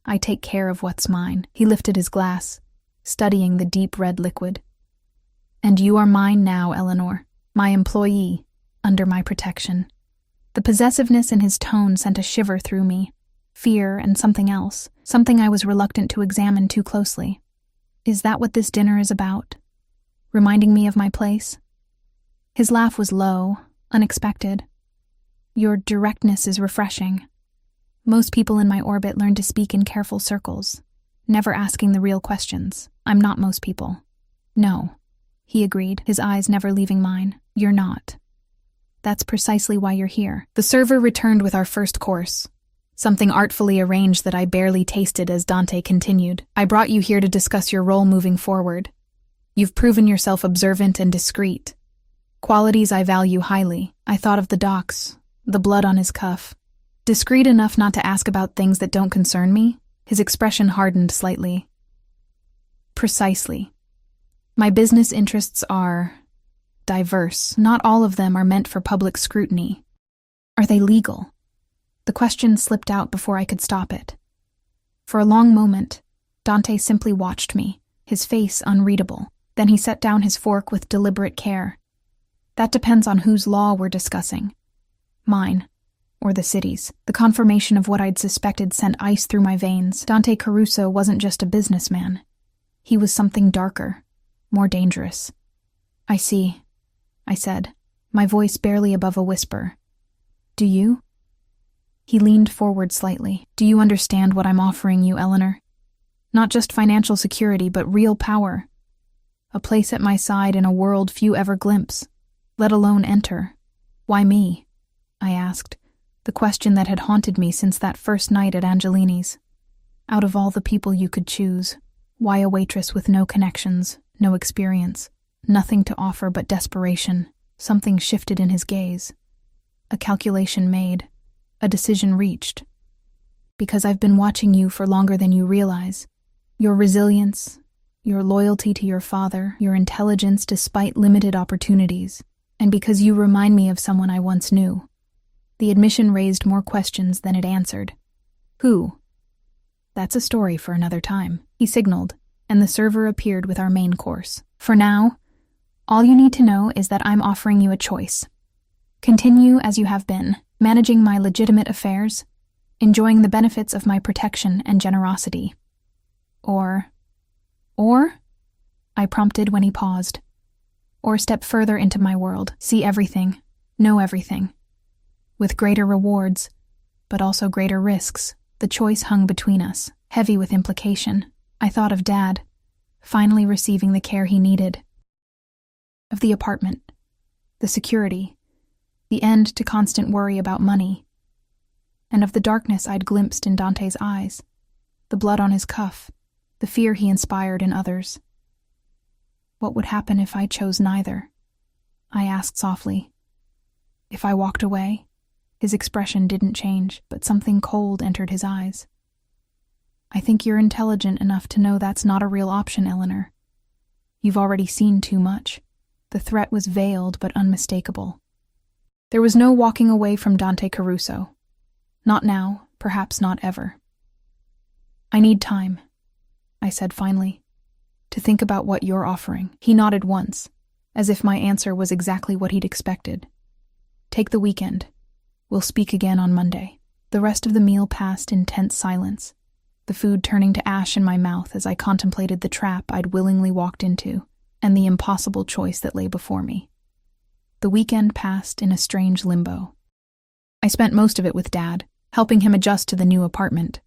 I take care of what's mine." He lifted his glass, studying the deep red liquid. "And you are mine now, Eleanor, my employee, under my protection." The possessiveness in his tone sent a shiver through me, fear and something else, something I was reluctant to examine too closely. "Is that what this dinner is about? Reminding me of my place?" His laugh was low, unexpected. "Your directness is refreshing. Most people in my orbit learn to speak in careful circles, never asking the real questions. I'm not most people." "No," he agreed, his eyes never leaving mine. "You're not. That's precisely why you're here." The server returned with our first course, something artfully arranged that I barely tasted as Dante continued. "I brought you here to discuss your role moving forward. You've proven yourself observant and discreet, qualities I value highly." I thought of the docs, the blood on his cuff. "Discreet enough not to ask about things that don't concern me?" His expression hardened slightly. "Precisely. My business interests are diverse. Not all of them are meant for public scrutiny. Are they legal?" The question slipped out before I could stop it. For a long moment, Dante simply watched me, his face unreadable. Then he set down his fork with deliberate care. "That depends on whose law we're discussing. Mine, or the city's." The confirmation of what I'd suspected sent ice through my veins. Dante Caruso wasn't just a businessman. He was something darker, more dangerous. "I see," I said, my voice barely above a whisper. "Do you?" He leaned forward slightly. "Do you understand what I'm offering you, Eleanor? Not just financial security, but real power. A place at my side in a world few ever glimpse, let alone enter." "Why me?" I asked, the question that had haunted me since that first night at Angelini's. "Out of all the people you could choose, why a waitress with no connections, no experience? Nothing to offer but desperation." Something shifted in his gaze. A calculation made, a decision reached. "Because I've been watching you for longer than you realize. Your resilience, your loyalty to your father, your intelligence despite limited opportunities. And because you remind me of someone I once knew. The admission raised more questions than it answered. Who? That's a story for another time, he signaled, and the server appeared with our main course. For now, all you need to know is that I'm offering you a choice. Continue as you have been, managing my legitimate affairs, enjoying the benefits of my protection and generosity. Or, I prompted when he paused. Or step further into my world, see everything, know everything. With greater rewards, but also greater risks, the choice hung between us, heavy with implication. I thought of Dad, finally receiving the care he needed. Of the apartment, the security, the end to constant worry about money, and of the darkness I'd glimpsed in Dante's eyes, the blood on his cuff, the fear he inspired in others. What would happen if I chose neither? I asked softly. If I walked away? His expression didn't change, but something cold entered his eyes. I think you're intelligent enough to know that's not a real option, Eleanor. You've already seen too much. The threat was veiled but unmistakable. There was no walking away from Dante Caruso. Not now, perhaps not ever. I need time, I said finally, to think about what you're offering. He nodded once, as if my answer was exactly what he'd expected. Take the weekend. We'll speak again on Monday. The rest of the meal passed in tense silence, the food turning to ash in my mouth as I contemplated the trap I'd willingly walked into and the impossible choice that lay before me. The weekend passed in a strange limbo. I spent most of it with Dad, helping him adjust to the new apartment,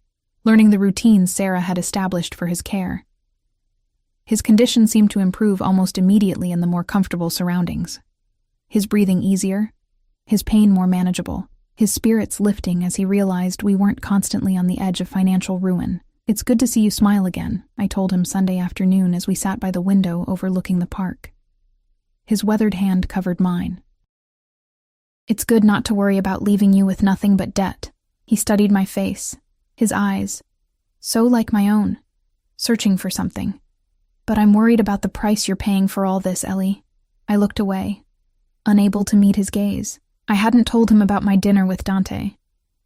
learning the routines Sarah had established for his care. His condition seemed to improve almost immediately in the more comfortable surroundings. His breathing easier, his pain more manageable, his spirits lifting as he realized we weren't constantly on the edge of financial ruin. It's good to see you smile again, I told him Sunday afternoon as we sat by the window overlooking the park. His weathered hand covered mine. It's good not to worry about leaving you with nothing but debt. He studied my face, his eyes, so like my own, searching for something. But I'm worried about the price you're paying for all this, Ellie. I looked away, unable to meet his gaze. I hadn't told him about my dinner with Dante,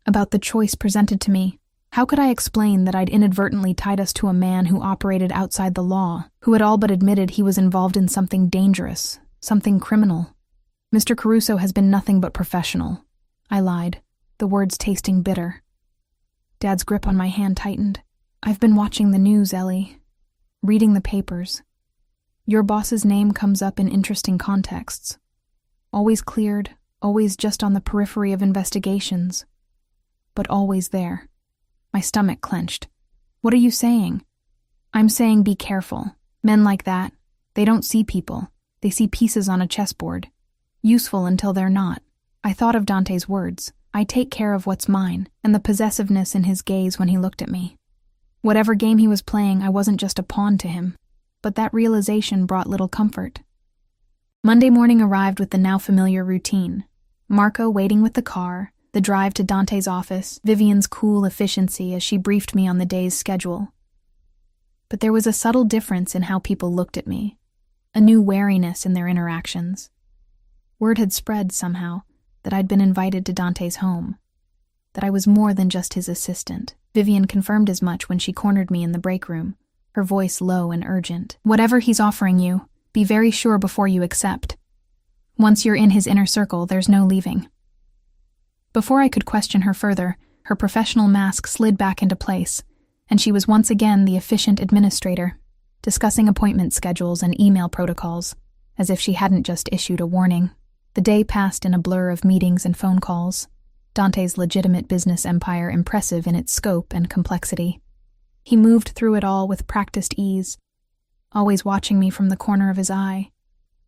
about the choice presented to me. How could I explain that I'd inadvertently tied us to a man who operated outside the law, who had all but admitted he was involved in something dangerous, something criminal? Mr. Caruso has been nothing but professional. I lied, the words tasting bitter. Dad's grip on my hand tightened. I've been watching the news, Ellie. Reading the papers. Your boss's name comes up in interesting contexts. Always cleared, always just on the periphery of investigations. But always there. My stomach clenched. What are you saying? I'm saying be careful. Men like that, they don't see people. They see pieces on a chessboard. Useful until they're not. I thought of Dante's words. I take care of what's mine, and the possessiveness in his gaze when he looked at me. Whatever game he was playing, I wasn't just a pawn to him. But that realization brought little comfort. Monday morning arrived with the now familiar routine. Marco waiting with the car, the drive to Dante's office, Vivian's cool efficiency as she briefed me on the day's schedule. But there was a subtle difference in how people looked at me, a new wariness in their interactions. Word had spread somehow that I'd been invited to Dante's home, that I was more than just his assistant. Vivian confirmed as much when she cornered me in the break room, her voice low and urgent. Whatever he's offering you, be very sure before you accept. Once you're in his inner circle, there's no leaving. Before I could question her further, her professional mask slid back into place, and she was once again the efficient administrator, discussing appointment schedules and email protocols, as if she hadn't just issued a warning. The day passed in a blur of meetings and phone calls, Dante's legitimate business empire impressive in its scope and complexity. He moved through it all with practiced ease, always watching me from the corner of his eye,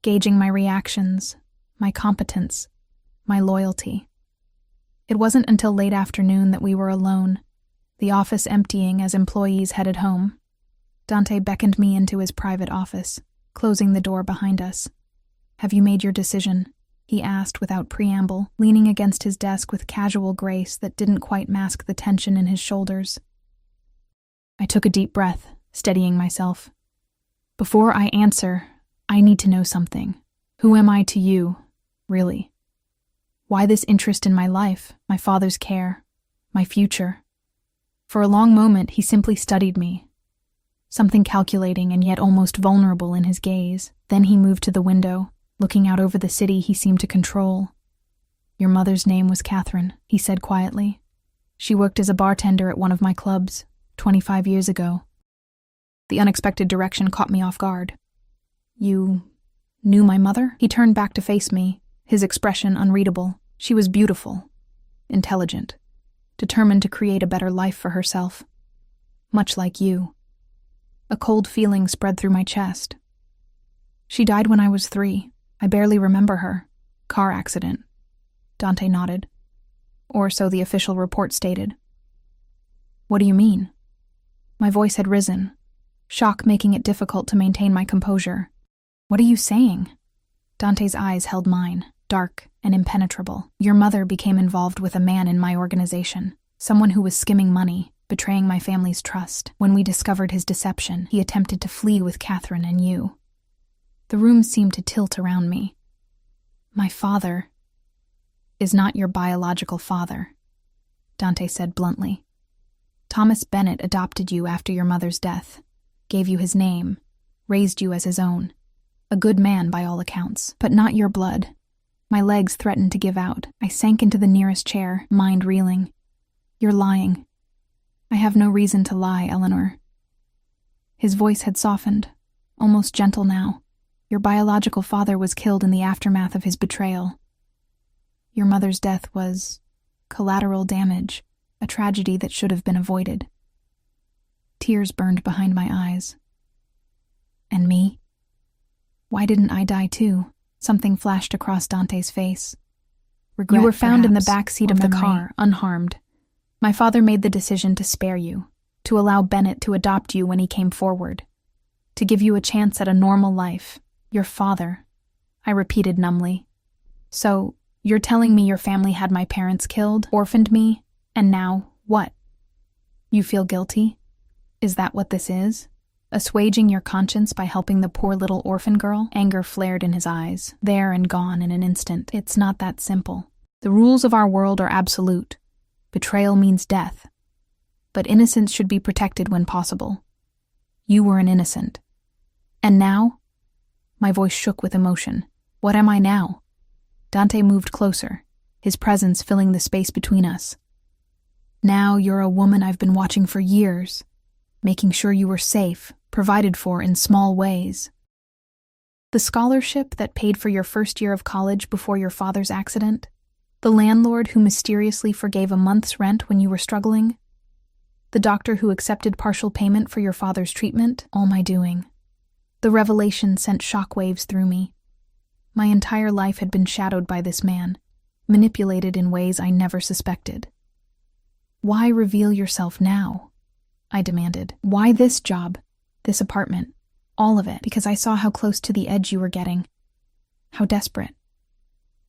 gauging my reactions, my competence, my loyalty. It wasn't until late afternoon that we were alone, the office emptying as employees headed home. Dante beckoned me into his private office, closing the door behind us. "Have you made your decision?" he asked without preamble, leaning against his desk with casual grace that didn't quite mask the tension in his shoulders. I took a deep breath, steadying myself. Before I answer, I need to know something. Who am I to you? really? Why this interest in my life, my father's care, my future? For a long moment, he simply studied me, something calculating and yet almost vulnerable in his gaze. Then he moved to the window, looking out over the city he seemed to control. Your mother's name was Catherine, he said quietly. She worked as a bartender at one of my clubs, 25 years ago. The unexpected direction caught me off guard. You knew my mother? He turned back to face me, his expression unreadable. She was beautiful, intelligent, determined to create a better life for herself. Much like you. A cold feeling spread through my chest. She died when I was 3. I barely remember her. Car accident. Dante nodded. Or so the official report stated. What do you mean? My voice had risen, shock making it difficult to maintain my composure. What are you saying? Dante's eyes held mine, dark and impenetrable. Your mother became involved with a man in my organization, someone who was skimming money, betraying my family's trust. When we discovered his deception, he attempted to flee with Catherine and you. The room seemed to tilt around me. My father is not your biological father, Dante said bluntly. Thomas Bennett adopted you after your mother's death, gave you his name, raised you as his own. A good man by all accounts, but not your blood. My legs threatened to give out. I sank into the nearest chair, mind reeling. You're lying. I have no reason to lie, Eleanor. His voice had softened, almost gentle now. Your biological father was killed in the aftermath of his betrayal. Your mother's death was collateral damage, a tragedy that should have been avoided. Tears burned behind my eyes. And me? Why didn't I die too? Something flashed across Dante's face. Regret, you were found in the back seat of the car, unharmed. My father made the decision to spare you, to allow Bennett to adopt you when he came forward, to give you a chance at a normal life. Your father, I repeated numbly. So, you're telling me your family had my parents killed, orphaned me, and now, what? You feel guilty? Is that what this is? Assuaging your conscience by helping the poor little orphan girl? Anger flared in his eyes, there and gone in an instant. It's not that simple. The rules of our world are absolute. Betrayal means death. But innocence should be protected when possible. You were an innocent. And now? My voice shook with emotion. What am I now? Dante moved closer, his presence filling the space between us. Now you're a woman I've been watching for years, making sure you were safe, provided for in small ways. The scholarship that paid for your first year of college before your father's accident? The landlord who mysteriously forgave a month's rent when you were struggling? The doctor who accepted partial payment for your father's treatment? All my doing. The revelation sent shockwaves through me. My entire life had been shadowed by this man, manipulated in ways I never suspected. Why reveal yourself now? I demanded. Why this job? This apartment? All of it, because I saw how close to the edge you were getting. How desperate.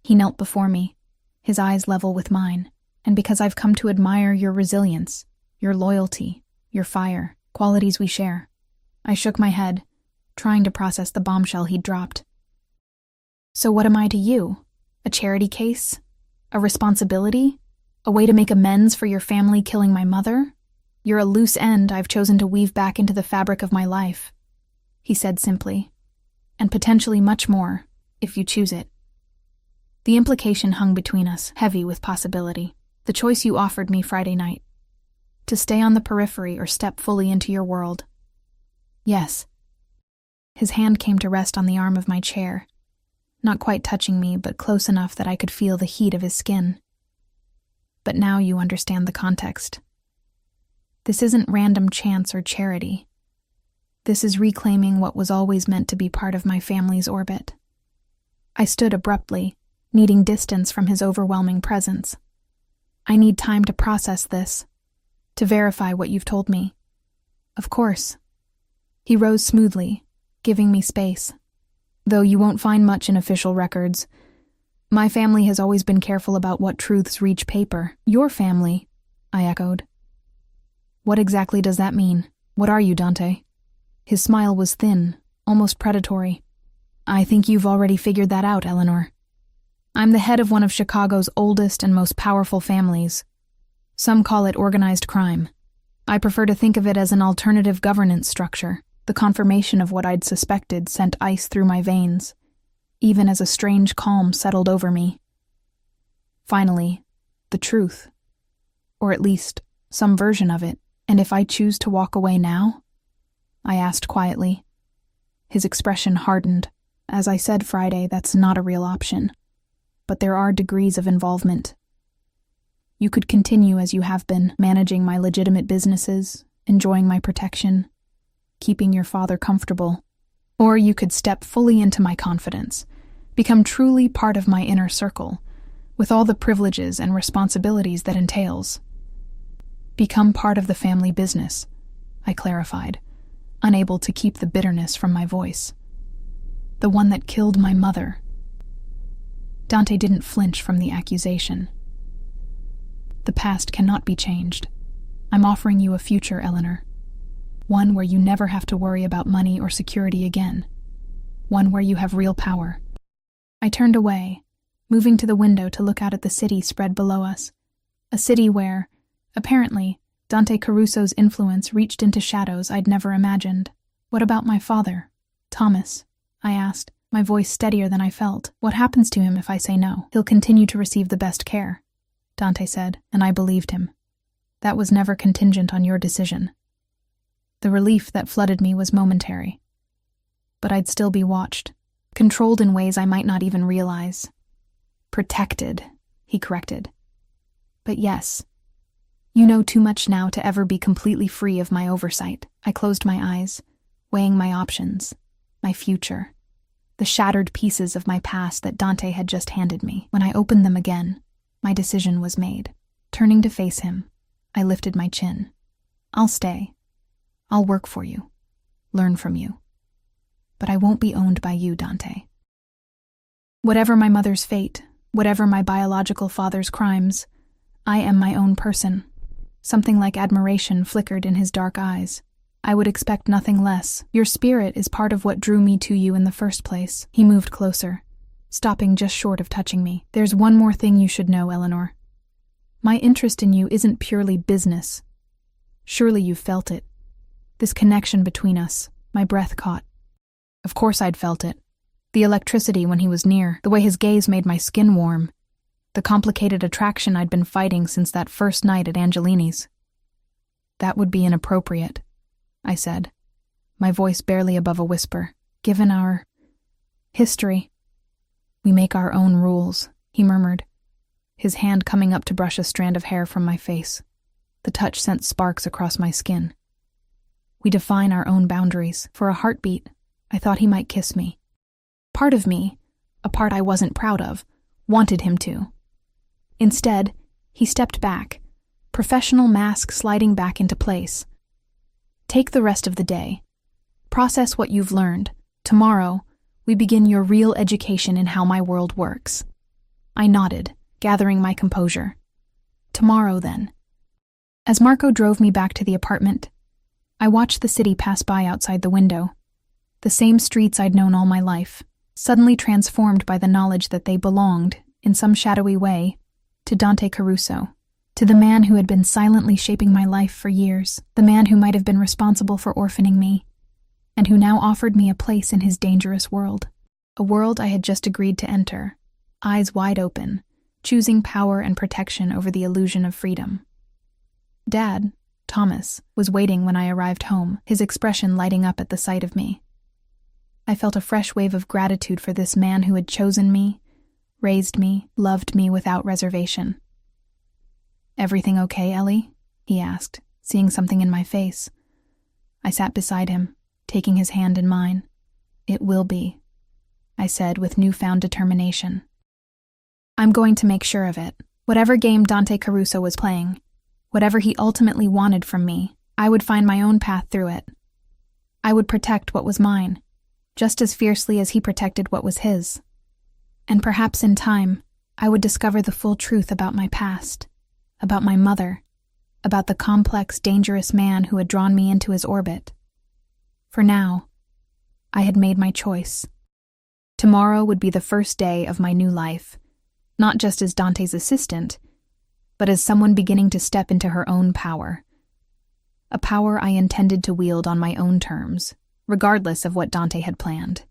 He knelt before me, his eyes level with mine, and because I've come to admire your resilience, your loyalty, your fire, qualities we share. I shook my head, trying to process the bombshell he'd dropped. So what am I to you? A charity case? A responsibility? A way to make amends for your family killing my mother? You're a loose end I've chosen to weave back into the fabric of my life, he said simply, and potentially much more, if you choose it. The implication hung between us, heavy with possibility. The choice you offered me Friday night. To stay on the periphery or step fully into your world. Yes. His hand came to rest on the arm of my chair, not quite touching me, but close enough that I could feel the heat of his skin. But now you understand the context. This isn't random chance or charity. This is reclaiming what was always meant to be part of my family's orbit. I stood abruptly, needing distance from his overwhelming presence. I need time to process this, to verify what you've told me. Of course. He rose smoothly, giving me space. Though you won't find much in official records. My family has always been careful about what truths reach paper. Your family, I echoed. What exactly does that mean? What are you, Dante? His smile was thin, almost predatory. I think you've already figured that out, Eleanor. I'm the head of one of Chicago's oldest and most powerful families. Some call it organized crime. I prefer to think of it as an alternative governance structure. The confirmation of what I'd suspected sent ice through my veins, even as a strange calm settled over me. Finally, the truth. Or at least, some version of it. And if I choose to walk away now? I asked quietly. His expression hardened. As I said Friday, that's not a real option. But there are degrees of involvement. You could continue as you have been, managing my legitimate businesses, enjoying my protection, keeping your father comfortable. Or you could step fully into my confidence, become truly part of my inner circle, with all the privileges and responsibilities that entails. Become part of the family business, I clarified, unable to keep the bitterness from my voice. The one that killed my mother. Dante didn't flinch from the accusation. The past cannot be changed. I'm offering you a future, Eleanor. One where you never have to worry about money or security again. One where you have real power. I turned away, moving to the window to look out at the city spread below us. A city where, apparently, Dante Caruso's influence reached into shadows I'd never imagined. What about my father, Thomas? I asked, my voice steadier than I felt. What happens to him if I say no? He'll continue to receive the best care, Dante said, and I believed him. That was never contingent on your decision. The relief that flooded me was momentary. But I'd still be watched, controlled in ways I might not even realize. Protected, he corrected. But yes, you know too much now to ever be completely free of my oversight. I closed my eyes, weighing my options, my future, the shattered pieces of my past that Dante had just handed me. When I opened them again, my decision was made. Turning to face him, I lifted my chin. I'll stay. I'll work for you. Learn from you. But I won't be owned by you, Dante. Whatever my mother's fate, whatever my biological father's crimes, I am my own person. Something like admiration flickered in his dark eyes. I would expect nothing less. Your spirit is part of what drew me to you in the first place. He moved closer, stopping just short of touching me. There's one more thing you should know, Eleanor. My interest in you isn't purely business. Surely you've felt it. This connection between us, my breath caught. Of course I'd felt it. The electricity when he was near, the way his gaze made my skin warm. The complicated attraction I'd been fighting since that first night at Angelini's. That would be inappropriate, I said, my voice barely above a whisper. Given our history, we make our own rules, he murmured, his hand coming up to brush a strand of hair from my face. The touch sent sparks across my skin. We define our own boundaries. For a heartbeat, I thought he might kiss me. Part of me, a part I wasn't proud of, wanted him to. Instead, he stepped back, professional mask sliding back into place. Take the rest of the day. Process what you've learned. Tomorrow, we begin your real education in how my world works. I nodded, gathering my composure. Tomorrow, then. As Marco drove me back to the apartment, I watched the city pass by outside the window. The same streets I'd known all my life, suddenly transformed by the knowledge that they belonged, in some shadowy way, to Dante Caruso, to the man who had been silently shaping my life for years, the man who might have been responsible for orphaning me, and who now offered me a place in his dangerous world. A world I had just agreed to enter, eyes wide open, choosing power and protection over the illusion of freedom. Dad, Thomas, was waiting when I arrived home, his expression lighting up at the sight of me. I felt a fresh wave of gratitude for this man who had chosen me, raised me, loved me without reservation. Everything okay, Ellie? He asked, seeing something in my face. I sat beside him, taking his hand in mine. It will be, I said with newfound determination. I'm going to make sure of it. Whatever game Dante Caruso was playing, whatever he ultimately wanted from me, I would find my own path through it. I would protect what was mine, just as fiercely as he protected what was his. And perhaps in time, I would discover the full truth about my past, about my mother, about the complex, dangerous man who had drawn me into his orbit. For now, I had made my choice. Tomorrow would be the first day of my new life, not just as Dante's assistant, but as someone beginning to step into her own power. A power I intended to wield on my own terms, regardless of what Dante had planned.